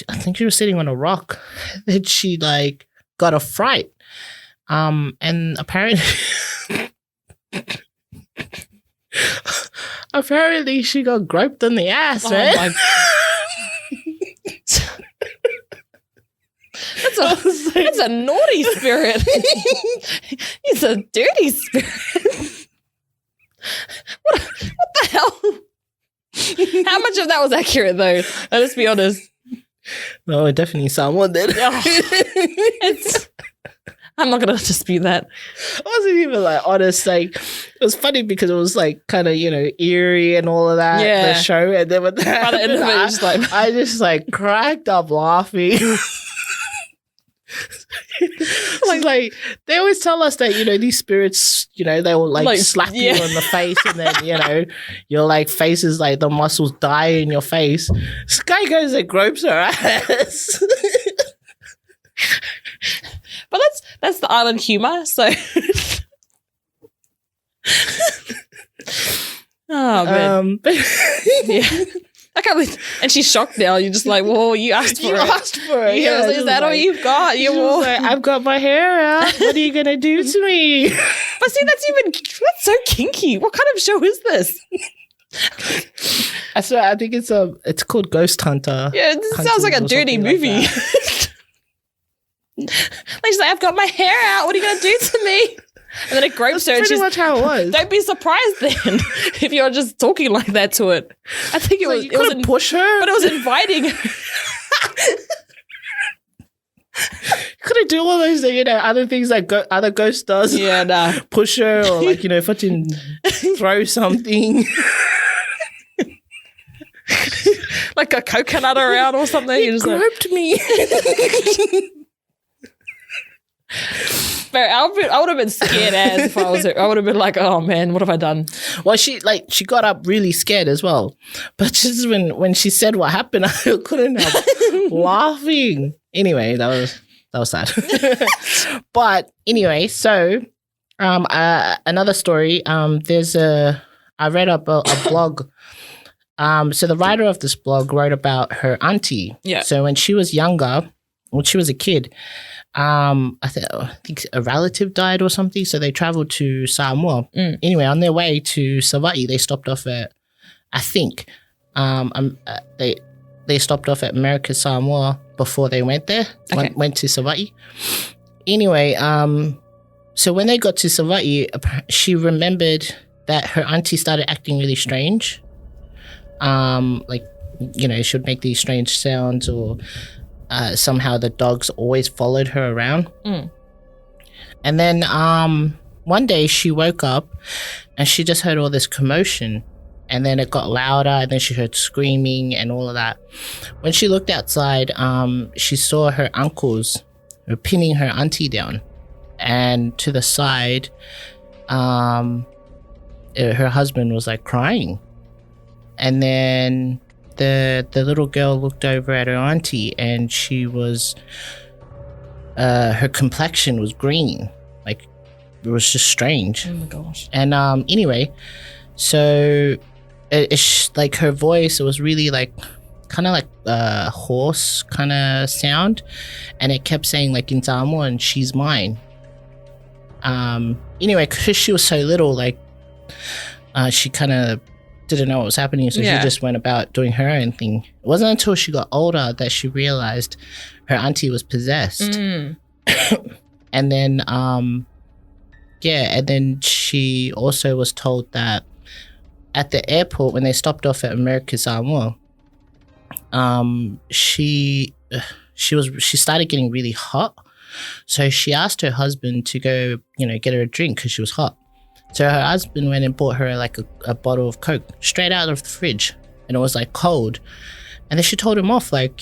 I think she was sitting on a rock. Then she like got a fright. And apparently she got groped on the ass, right? That's a naughty spirit. He's a dirty spirit. What the hell? How much of that was accurate, though? Let's be honest. No, definitely someone did. I'm not going to dispute that. I wasn't even like honest. Like, it was funny because it was like kind of, eerie and all of that, the show. And then with that, by the end of it, I just like cracked up laughing. like they always tell us that these spirits they will like slap you on the face and then your like face is like the muscles die in your face. This guy goes and gropes her ass. But that's the island humor, so oh man. Yeah. I can't believe, and she's shocked now. You're just like, well, you asked for it. Asked for it. Yeah, is that all you've got? You're like, I've got my hair out. What are you gonna do to me? But see, that's so kinky. What kind of show is this? I swear, I think it's called Ghost Hunter. Yeah, this sounds like a dirty movie. Like she's like, I've got my hair out. What are you gonna do to me? And then it gropes her. That's pretty much how it was. Don't be surprised then if you're just talking like that to it. I think it was. You couldn't push her, but it was inviting. Could it do all those other things like other ghost does? Yeah, nah. Push her or like fucking throw something. Like a coconut around or something. He groped me. I would have been scared as if I was her. I would have been like, oh man, what have I done? Well, she got up really scared as well. But just when she said what happened, I couldn't help laughing. Anyway, that was sad. But anyway, so another story. I read up a blog. So the writer of this blog wrote about her auntie. Yeah. So when she was younger, when she was a kid, I think a relative died or something. So they traveled to Samoa. Anyway, on their way to Savai'i, they stopped off at, I think, they stopped off at America Samoa before they went there. Okay. Went to Savai'i. Anyway, so when they got to Savai'i, she remembered that her auntie started acting really strange. She would make these strange sounds, or somehow the dogs always followed her around. And then one day she woke up and she just heard all this commotion, and then it got louder, and then she heard screaming and all of that. When she looked outside, she saw her uncles were pinning her auntie down, and to the side, her husband was like crying. And then the little girl looked over at her auntie, and she was, her complexion was green. Like, it was just strange. Oh my gosh. And anyway, so like her voice, it was really like kind of like a hoarse kind of sound, and it kept saying like in Samoan, "She's mine." Anyway, because she was so little, like she kind of didn't know what was happening, so she just went about doing her own thing. It wasn't until she got older that she realized her auntie was possessed. And then and then she also was told that at the airport, when they stopped off at America Samoa, she started getting really hot, so she asked her husband to go get her a drink because she was hot. So her husband went and bought her like a bottle of Coke straight out of the fridge, and it was like cold. And then she told him off, like,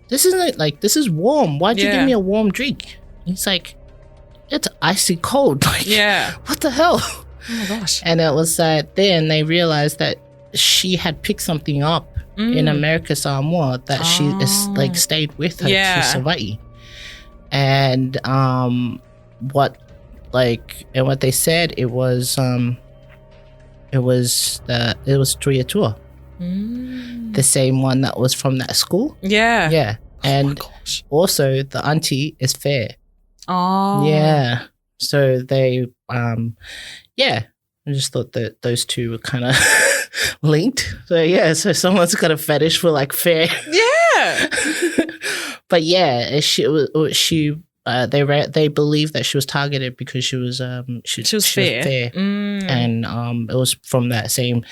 this isn't like, this is warm. Why'd you give me a warm drink? And he's like, it's icy cold. Like, what the hell? Oh my gosh. And it was then they realized that she had picked something up in America Samoa that she like stayed with her to Savai'i. And what they said, it was Tuiatua, the same one that was from that school. Yeah. And also the auntie is fair. Oh. Yeah. So they I just thought that those two were kind of linked. So so someone's got a fetish for like fair. Yeah. But they believe that she was targeted because she was fair. And it was from that same.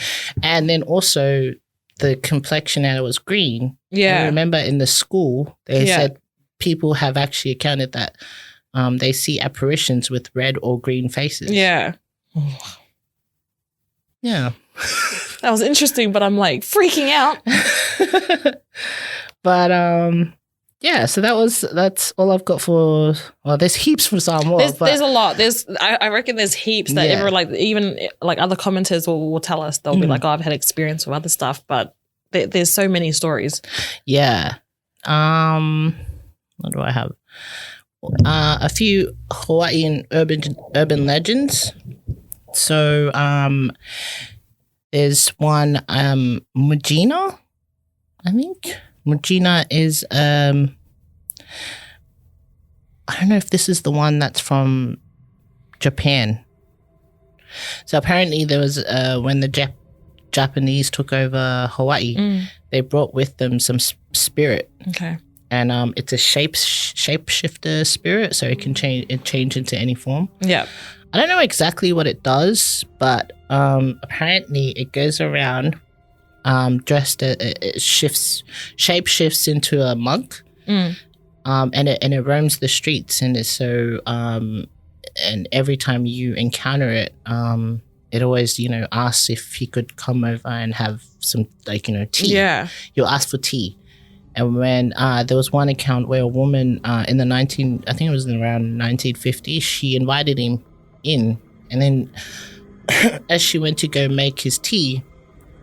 And then also the complexion, and it was green. I remember in the school they said people have actually accounted that they see apparitions with red or green faces. Yeah. That was interesting, but I'm like freaking out. But so that's all I've got for. Well, there's heaps for Samoa. There's a lot. I reckon there's heaps that even other commenters will tell us. They'll be like, "Oh, I've had experience with other stuff," but there's so many stories. Yeah. What do I have? A few Hawaiian urban legends. So there's one Mujina, I think. Mujina is I don't know if this is the one that's from Japan. So apparently there was when the Japanese took over Hawaii, they brought with them some spirit. Okay. And it's a shapeshifter spirit, so it can change into any form. Yeah. I don't know exactly what it does, but apparently it goes around dressed, it shapeshifts into a monk, and it roams the streets, and it's so and every time you encounter it, it always asks if he could come over and have some tea. Yeah, you'll ask for tea, And when there was one account where a woman in the I think it was around 1950, she invited him in, and then as she went to go make his tea,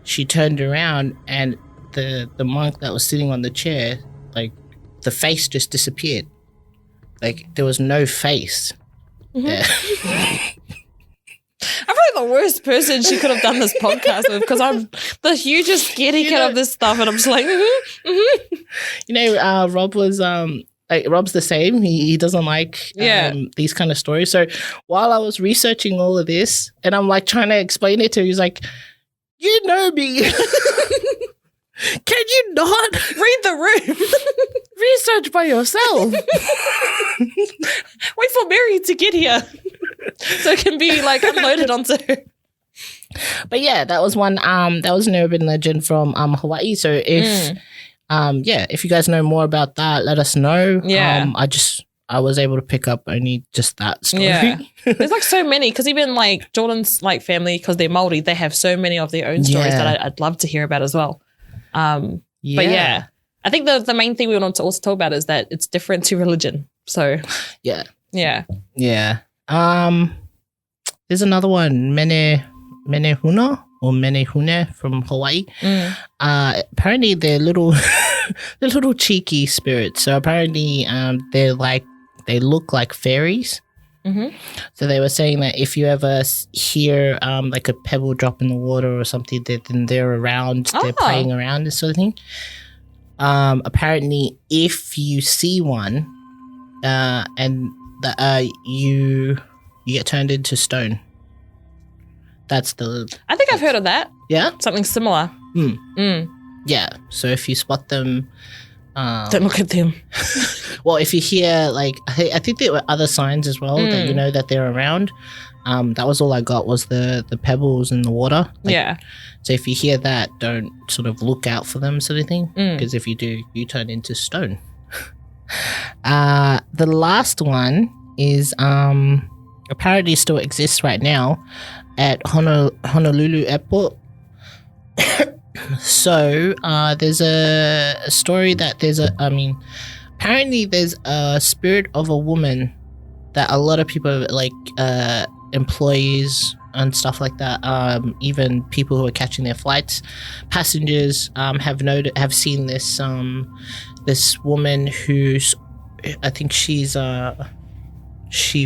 she turned around and the monk that was sitting on the chair, like the face just disappeared. Like there was no face there. I'm probably the worst person she could have done this podcast with, because I'm the hugest scaredy cat of this stuff, and I'm just like, Rob was Rob's the same. He doesn't like these kind of stories. So while I was researching all of this, and I'm like trying to explain it to him, he's like, "You know me." Can you not read the room? Research by yourself. Wait for Mary to get here so it can be like unloaded onto her. But yeah, that was one. That was an urban legend from Hawaii. So if if you guys know more about that, let us know. Yeah. I was able to pick up only just that story. Yeah. There's like so many, because even like Jordan's like family, because they're Māori, they have so many of their own stories that I'd love to hear about as well. But yeah, I think the main thing we want to also talk about is that it's different to religion. So yeah. There's another one, Menehuna or Menehune from Hawaii. Apparently they're little they're little cheeky spirits. So apparently they look like fairies. So they were saying that if you ever hear like a pebble drop in the water or something, then they're around, they're playing around, this sort of thing. Apparently, if you see one, you get turned into stone. That's the. I think I've heard of that. Yeah, something similar. Yeah. So if you spot them. Don't look at them. Well, if you hear, like, I think there were other signs as well that you know that they're around. That was all I got, was the pebbles in the water. Like, so if you hear that, don't sort of look out for them, sort of thing. Because if you do, you turn into stone. The last one is apparently still exists right now at Honolulu Airport. So there's a story that apparently there's a spirit of a woman that a lot of people, like employees and stuff like that, even people who are catching their flights, passengers, have seen this this woman who's, I think she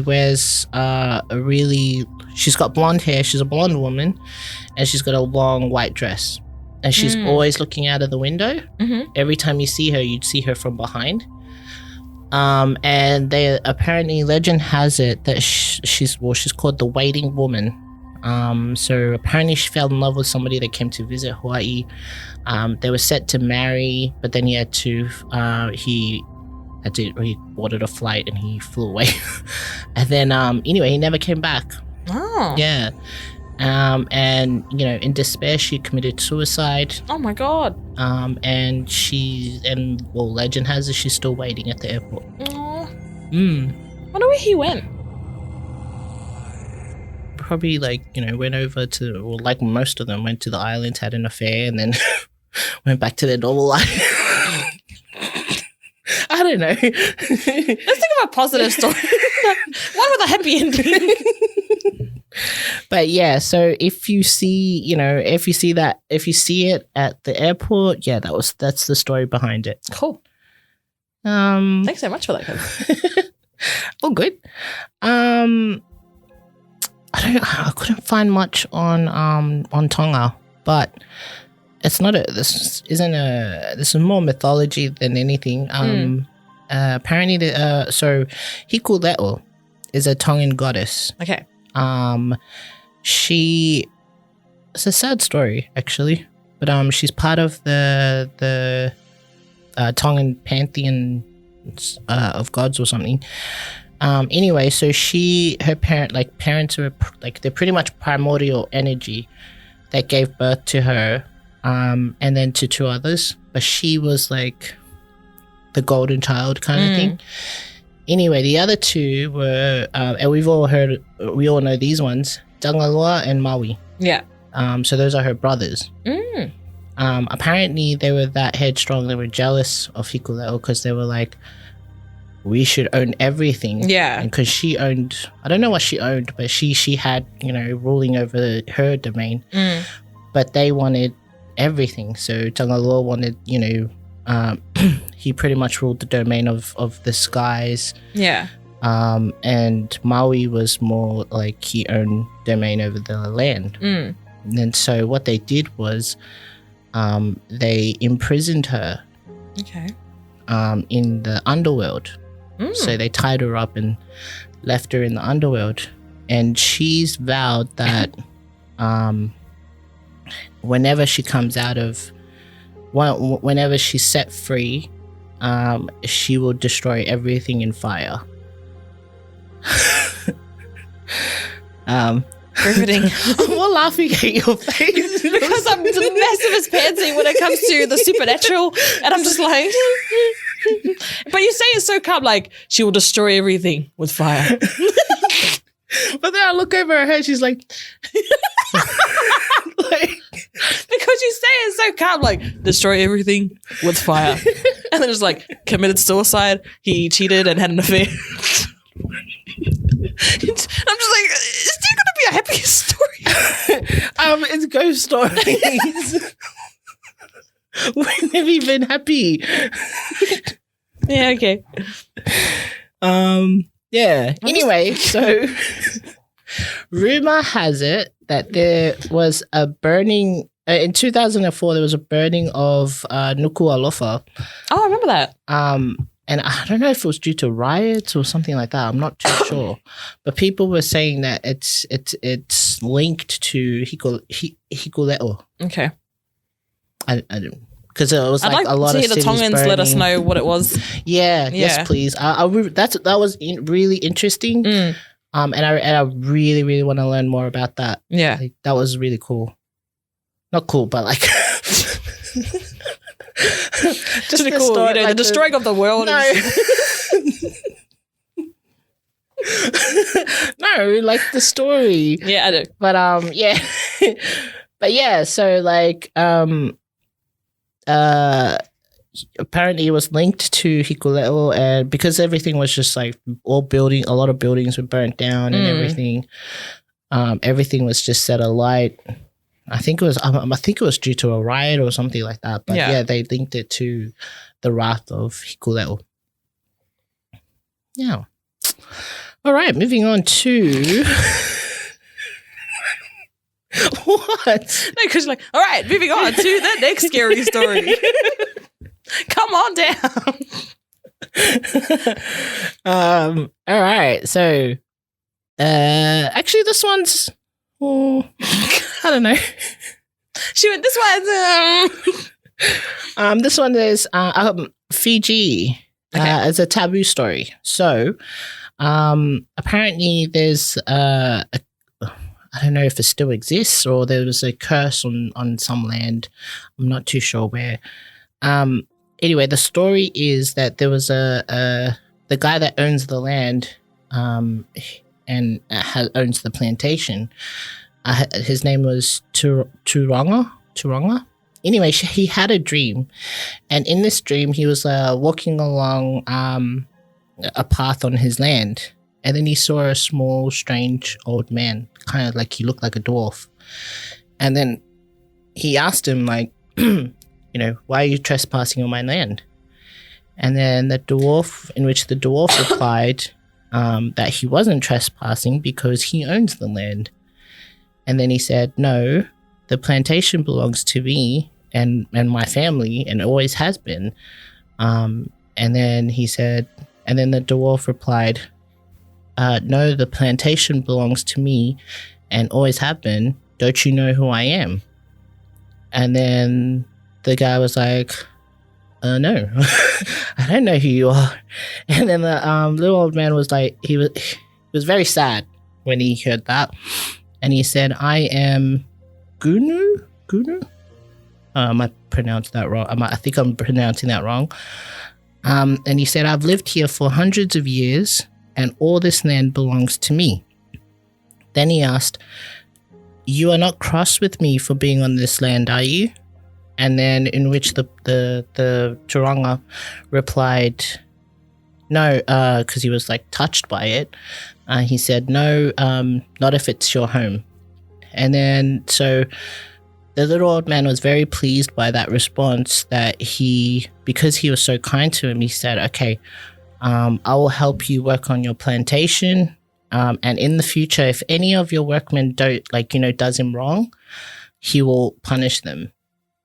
wears she's got blonde hair, she's a blonde woman, and she's got a long white dress. And she's always looking out of the window. Every time you see her, you'd see her from behind. And they apparently, legend has it that she's called the Waiting Woman. So apparently she fell in love with somebody that came to visit Hawaii. They were set to marry, but then he boarded a flight and he flew away. And then anyway, he never came back. Oh. Yeah. And in despair, she committed suicide. Oh my God. And legend has it she's still waiting at the airport. Wonder where he went. Probably went over to, or like most of them, went to the islands, had an affair, and then went back to their normal life. I don't know. Let's think of a positive story. One with a happy ending. But yeah, so if you see it at the airport, that's the story behind it. Cool. Thanks so much for that, Kev. Oh, good. I couldn't find much on Tonga, but this is more mythology than anything. Apparently so Hikuleo is a Tongan goddess. Okay. It's a sad story actually, but she's part of the Tongan pantheon of gods or something. Anyway, so her parents are they're pretty much primordial energy that gave birth to her, and then to two others, but she was like the golden child kind of thing. Anyway, the other two were, and we all know these ones, Tangalua and Maui. Yeah. So those are her brothers. apparently they were that headstrong. They were jealous of Hikuleo because they were like, we should own everything. Yeah. Because she owned, I don't know what she owned, but she had, ruling over her domain. But they wanted everything. So Tangaloa wanted, he pretty much ruled the domain of the skies. Yeah. And Maui was more like he owned domain over the land. And so what they did was they imprisoned her. Okay. In the underworld. So they tied her up and left her in the underworld. And she's vowed that whenever she comes out of, whenever she's set free, she will destroy everything in fire. Riveting. I'm more laughing at your face because I'm the massivest pansy when it comes to the supernatural, and I'm just like, but you say it's so calm, like she will destroy everything with fire. But then I look over her head, she's like, because you say it's so calm, like destroy everything with fire, and then it's like committed suicide. He cheated and had an affair. I'm just like, is there gonna be a happy story? It's ghost stories. We've never even happy. Yeah, okay. Yeah. Anyway, so rumor has it that there was a burning in 2004. There was a burning of Nuku'alofa. Oh, I remember that. And I don't know if it was due to riots or something like that. I'm not too sure. But people were saying that it's linked to Hikuleo. Okay. I don't, because it was like a lot of cities the Tongans burning. let us know what it was. Yeah. Yes, please. That was really interesting. And I really, really want to learn more about that. Yeah. Like, that was really cool. Not cool, but like just really cool. Story, the destroying of the world. No. No, like the story. Yeah, I do. But yeah. But yeah, so like apparently it was linked to Hikuleo, and because everything was just like a lot of buildings were burnt down and everything. Everything was just set alight. I think it was due to a riot or something like that. But yeah, they linked it to the wrath of Hikuleo. Yeah. All right, moving on to what? No, because you're like, all right, moving on to the next scary story. Come on down. All right, so actually this one's I don't know. She went, this one's this one is Fiji. As a taboo story. So apparently there's I don't know if it still exists or there was a curse on some land. I'm not too sure where. Anyway, the story is that there was the guy that owns the land and owns the plantation. His name was Turanga. Anyway, he had a dream, and in this dream, he was walking along a path on his land, and then he saw a small, strange old man, kind of like he looked like a dwarf. And then he asked him, like, why are you trespassing on my land? And then the dwarf replied that he wasn't trespassing because he owns the land. And then he said, no, the plantation belongs to me and my family and always has been. And then he said, and then the dwarf replied, no, the plantation belongs to me and always have been. Don't you know who I am? And then the guy was like, no, I don't know who you are. And then the little old man was like, he was very sad when he heard that. And he said, I am Gunu? I might pronounce that wrong. I think I'm pronouncing that wrong. And he said, I've lived here for hundreds of years and all this land belongs to me. Then he asked, you are not cross with me for being on this land, are you? And then in which the Turanga replied, no, because he was like touched by it. He said, no, not if it's your home. And then so the little old man was very pleased by that response, that because he was so kind to him, he said, okay, I will help you work on your plantation. And in the future, if any of your workmen does him wrong, he will punish them.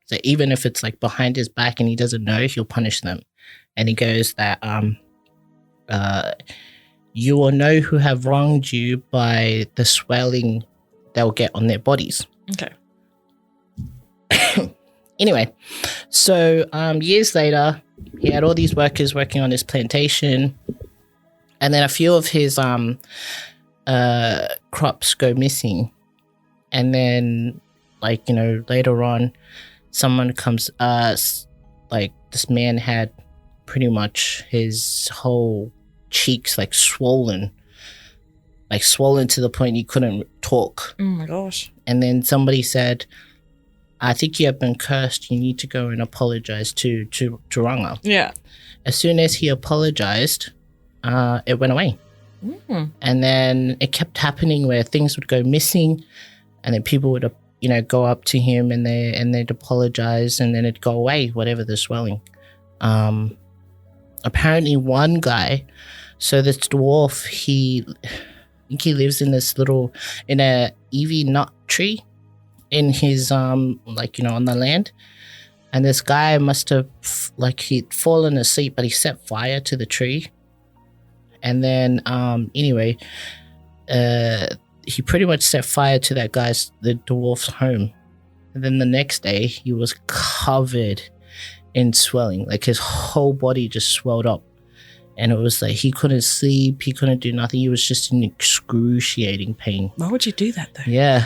So even if it's like behind his back and he doesn't know, he'll punish them. And he goes that you will know who have wronged you by the swelling they'll get on their bodies. Okay. Anyway, so years later, he had all these workers working on his plantation, and then a few of his crops go missing. And then, later on, someone comes, this man had pretty much his whole cheeks swollen to the point he couldn't talk. Oh my gosh. And then somebody said, I think you have been cursed. You need to go and apologize to Turanga. Yeah. As soon as he apologized, it went away. Mm. And then it kept happening where things would go missing, and then people would go up to him and they'd apologize, and then it'd go away, whatever the swelling. Apparently one guy, so this dwarf, I think he lives in in a Eevee nut tree in his, on the land. And this guy must have, he'd fallen asleep, but he set fire to the tree. And then, he pretty much set fire to the dwarf's home. And then the next day, he was covered in swelling. His whole body just swelled up. And it was he couldn't sleep, he couldn't do nothing. He was just in excruciating pain. Why would you do that, though? Yeah.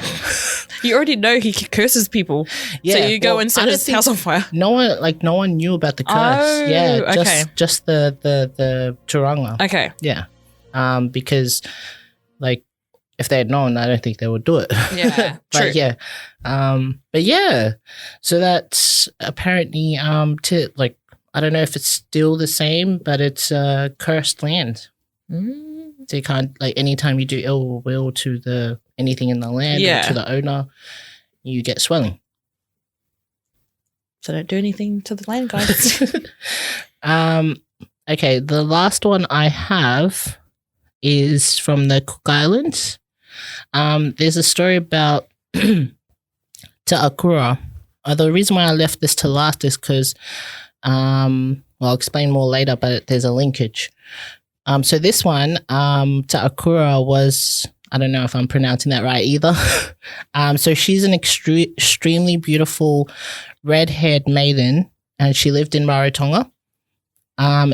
You already know he curses people. Yeah. So you go and set his house on fire. No one knew about the curse. Oh, yeah. Okay. Just the Turanga. Okay. Yeah. Because if they had known, I don't think they would do it. Yeah. But true. yeah. But yeah. So that's apparently I don't know if it's still the same, but it's cursed land. Mm. So you can't, anytime you do ill will to anything in the land or to the owner, you get swelling. So don't do anything to the land, guys. Okay, the last one I have is from the Cook Islands. There's a story about Ta'akura. The reason why I left this to last is because I'll explain more later, but there's a linkage. So this one, Ta'akura was, I don't know if I'm pronouncing that right either. So she's an extremely beautiful red-haired maiden, and she lived in Rarotonga.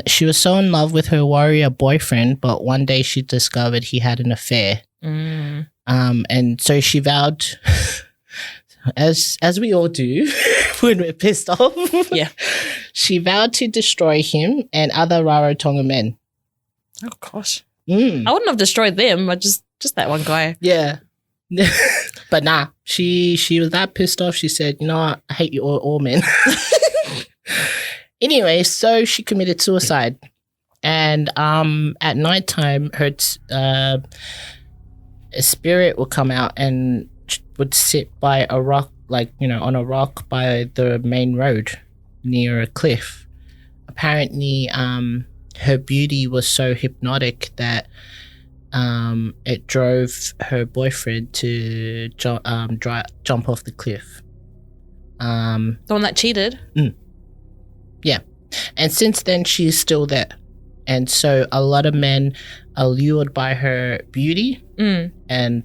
She was so in love with her warrior boyfriend, but one day she discovered he had an affair. Mm. And so she vowed, as we all do when we're pissed off. Yeah. She vowed to destroy him and other Rarotonga men. Oh gosh. I wouldn't have destroyed them, but just that one guy. Yeah. But nah, she was that pissed off. She said, you know what? I hate you all men. Anyway, so she committed suicide. And at nighttime, her spirit would come out and would sit by a rock, on a rock by the main road near a cliff. Apparently, her beauty was so hypnotic that it drove her boyfriend to jump off the cliff. The one that cheated? Yeah. And since then, she's still there. And so a lot of men are lured by her beauty and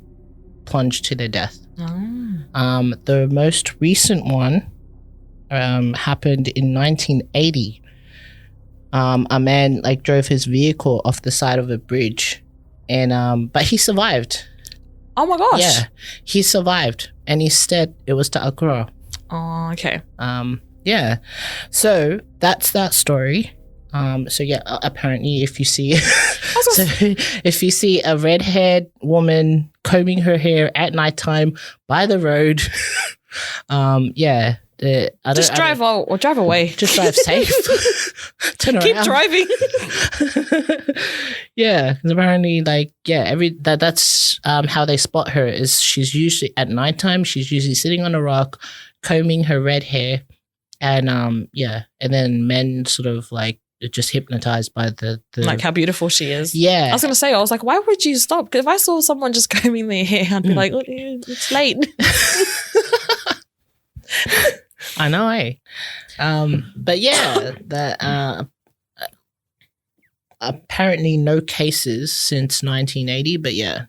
plunged to their death. Oh. The most recent one happened in 1980. A man drove his vehicle off the side of a bridge, and but he survived. Oh my gosh! Yeah, he survived, and instead it was Ta'akura. Oh, okay. Yeah. So that's that story. So yeah, apparently if you see if you see a red-haired woman combing her hair at nighttime by the road, yeah, Just drive away. Just drive safe. Turn around. Keep driving. Yeah, because apparently, like, yeah, that's how they spot her. Is she's usually at nighttime. She's usually sitting on a rock, combing her red hair, and and then men sort of like just hypnotized by the like how beautiful she is. Yeah, I was gonna say, I was like, why would you stop? Because if I saw someone just combing their hair, I'd be like, oh, it's late. I know, eh? But yeah, that apparently no cases since 1980. But yeah,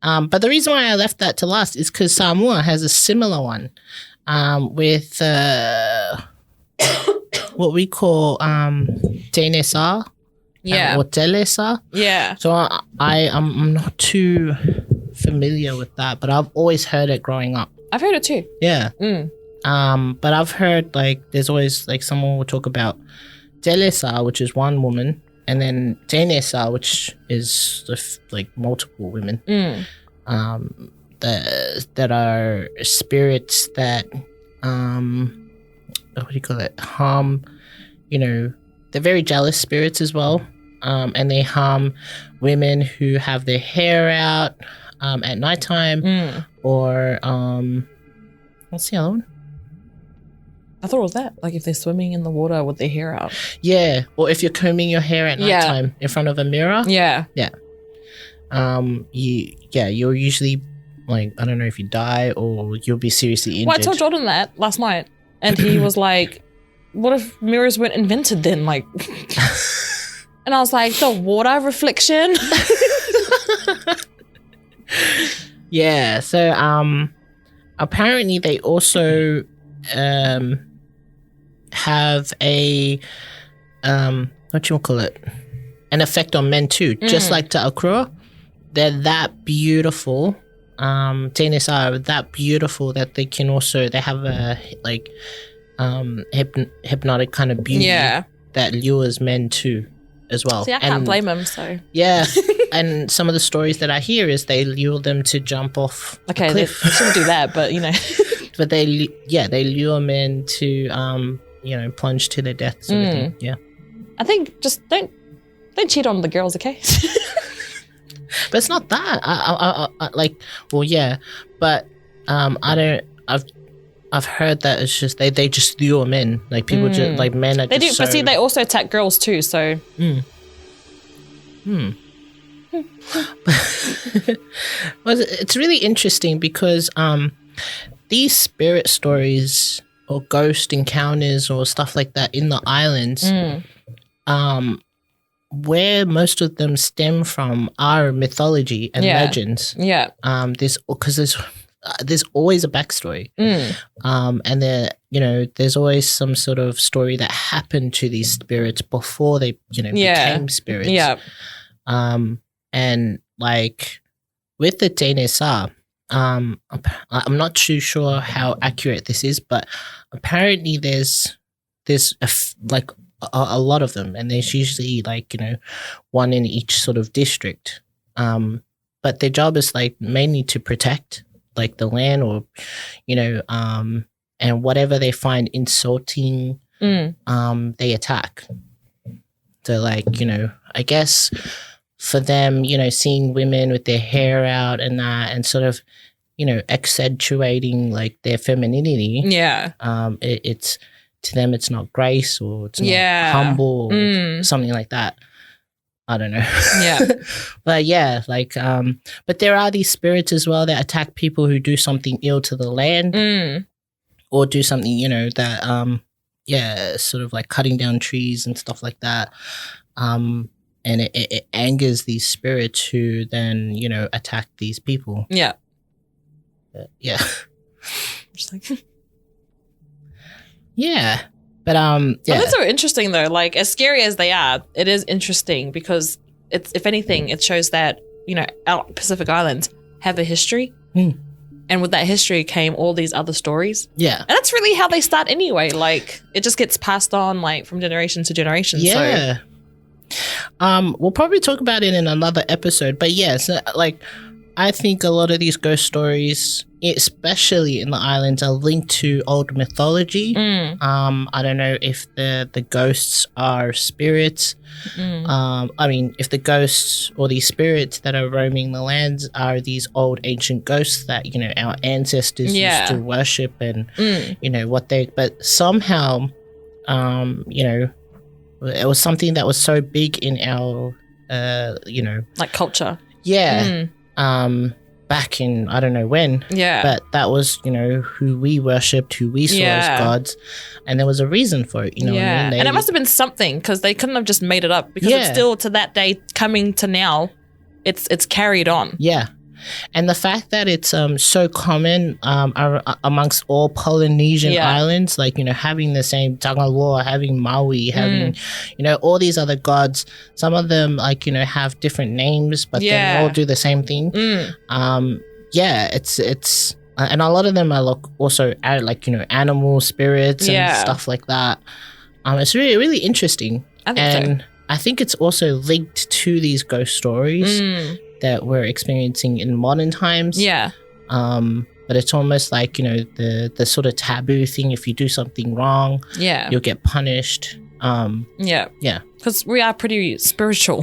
but the reason why I left that to last is because Samoa has a similar one, with what we call Tenesa, or Telesa. Yeah. So I'm not too familiar with that, but I've always heard it growing up. I've heard it too. Yeah. But I've heard like there's always like someone will talk about Telesa, which is one woman, and then Tenesa, which is like multiple women. That are spirits that what do you call it? Harm, they're very jealous spirits as well. And they harm women who have their hair out at nighttime, or what's the other one? I thought it was that. Like if they're swimming in the water with their hair out. Yeah, or if you're combing your hair at nighttime in front of a mirror. Yeah. Yeah. You're usually like, I don't know if you die or you'll be seriously injured. Well, I told Jordan that last night, and he was like, "What if mirrors weren't invented then?" Like, and I was like, "The water reflection." Yeah. So apparently they also have a what you call it, an effect on men too, just like Ta'akura. They're that beautiful. Tennis are that beautiful that they can also, they have a like hypnotic kind of beauty that lures men too as well. See, I can't blame them. So yeah. And some of the stories that I hear is they lure them to jump off a cliff. They shouldn't do that, but but they lure men to plunge to their deaths. Yeah, I think just don't cheat on the girls, okay? But it's not that. I but I don't. I've heard that it's just they just lure men, like people just like men are. They do, but see, they also attack girls too. So. Well, it's really interesting because these spirit stories or ghost encounters or stuff like that in the islands, where most of them stem from are mythology and legends. Yeah. There's always a backstory. And there's always some sort of story that happened to these spirits before they, became spirits. Yeah. And like with the Tenesa, I'm not too sure how accurate this is, but apparently there's a lot of them, and there's usually one in each sort of district. But their job is mainly to protect the land, or and whatever they find insulting, they attack. So I guess for them, seeing women with their hair out and that, and sort of accentuating their femininity. Yeah. It's to them, it's not grace, or it's not humble, or something like that. I don't know. Yeah. But yeah, but there are these spirits as well that attack people who do something ill to the land, or do something, that, sort of cutting down trees and stuff like that. And it angers these spirits who then, attack these people. Yeah. Yeah. Just yeah. But yeah. Well, that's so interesting though. As scary as they are, it is interesting because it's, if anything, it shows that, our Pacific Islands have a history. And with that history came all these other stories. Yeah. And that's really how they start anyway. It just gets passed on from generation to generation. Yeah. So. We'll probably talk about it in another episode, but yes, I think a lot of these ghost stories especially in the islands, are linked to old mythology. I don't know if the ghosts are spirits. I mean, if the ghosts or these spirits that are roaming the lands are these old ancient ghosts that, you know, our ancestors used to worship and, you know, but somehow, you know, it was something that was so big in our, you know, like culture. Yeah. Back in, I don't know when. Yeah. But that was, you know, who we worshipped, who we saw as gods. And there was a reason for it, you know what I mean? And it must have been something, because they couldn't have just made it up, because it's still, to that day, coming to now, it's carried on. Yeah. And the fact that it's so common amongst all Polynesian islands, like, you know, having the same Tangaloa, having Maui, having, you know, all these other gods, some of them, like, you know, have different names, but they all do the same thing. It's and a lot of them are also like, you know, animal spirits and stuff like that. It's really, really interesting. I think it's also linked to these ghost stories that we're experiencing in modern times. But it's almost like, you know, the sort of taboo thing. If you do something wrong, you'll get punished. Because we are pretty spiritual.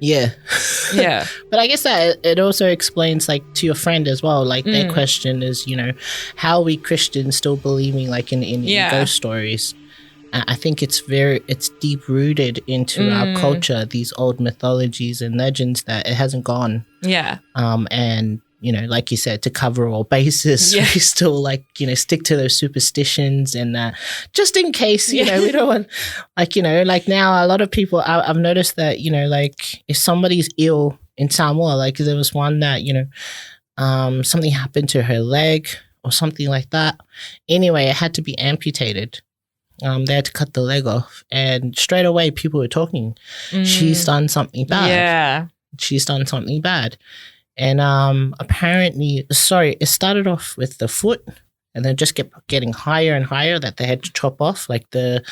But I guess that it also explains, like, to your friend as well, like, their question is, you know, how are we Christians still believing, like, in ghost stories? I think it's deep rooted into our culture, these old mythologies and legends, that it hasn't gone. And, you know, like you said, to cover all bases, we still, like, you know, stick to those superstitions, and just in case, you know, we don't want, like, you know, like now a lot of people, I've noticed that, you know, like if somebody's ill in Samoa, like there was one that, you know, something happened to her leg or something like that. Anyway, it had to be amputated. They had to cut the leg off, and straight away people were talking. She's done something bad. She's done something bad. And apparently, it started off with the foot, and then just kept getting higher and higher, that they had to chop off, like the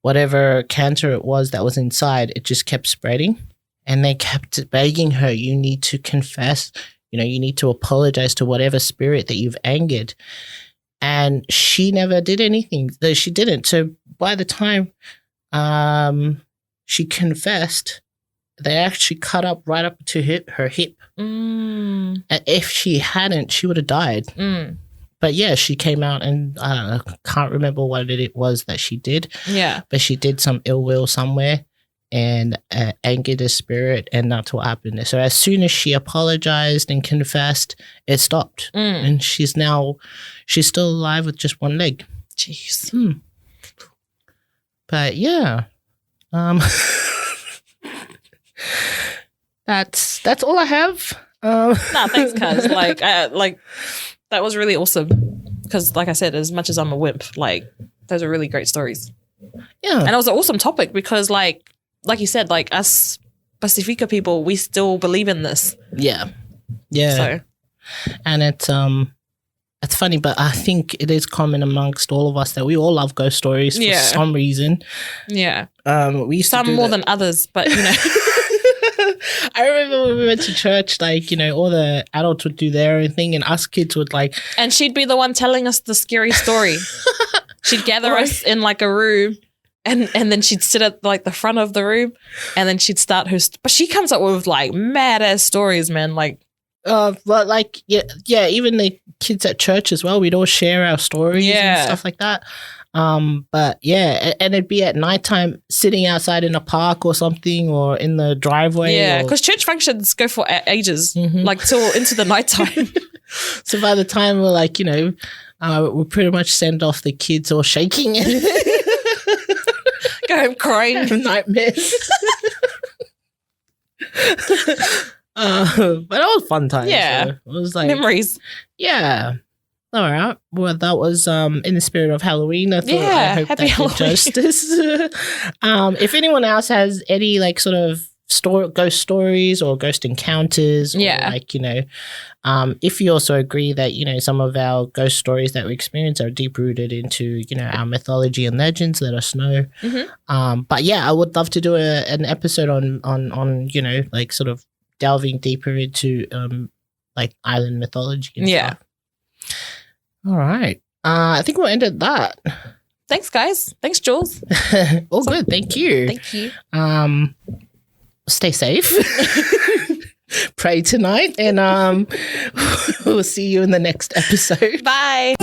whatever cancer it was that was inside. It just kept spreading, and they kept begging her, you need to confess, you know, you need to apologize to whatever spirit that you've angered. And she never did anything. She didn't. So by the time she confessed, they actually cut up right up to her hip. And if she hadn't, she would have died. But yeah, she came out, and I can't remember what it was that she did. But she did some ill will somewhere and angered the spirit, and that's what happened. So as soon as she apologized and confessed, it stopped. And she's still alive with just one leg. Jeez. But yeah. That's all I have. No, thanks, cuz. Like that was really awesome. Because, like I said, as much as I'm a wimp, like, those are really great stories. Yeah. And it was an awesome topic because, like you said, like, us Pacifica people, we still believe in this. Yeah. So. And it's funny, but I think it is common amongst all of us that we all love ghost stories for some reason. We used some to do more that. than others, but, you know. I remember when we went to church, like, you know, all the adults would do their own thing, and us kids would, like... And she'd be the one telling us the scary story. She'd gather us in, like, a room, and then she'd sit at, like, the front of the room, and then she'd start her... But she comes up with, like, mad-ass stories, man, like... But, like, yeah, even the kids at church as well, we'd all share our stories and stuff like that. But yeah, and it'd be at nighttime, sitting outside in a park or something, or in the driveway. Yeah, because church functions go for ages, like till into the nighttime. So by the time we're like, you know, we'll pretty much send off the kids all shaking and go home crying, nightmares. But it was fun time. Yeah, so it was like memories. Yeah. All right. Well, that was in the spirit of Halloween. I thought I hope happy that did justice. If anyone else has any, like, sort of ghost stories or ghost encounters, or, like, you know, if you also agree that, you know, some of our ghost stories that we experience are deep rooted into, you know, our mythology and legends, let us know. But yeah, I would love to do an episode on you know, like, sort of delving deeper into like island mythology and stuff. All right. I think we'll end at that. Thanks, guys. Thanks, Jules. All good. Thank you. Thank you. Stay safe. Pray tonight, and we'll see you in the next episode. Bye.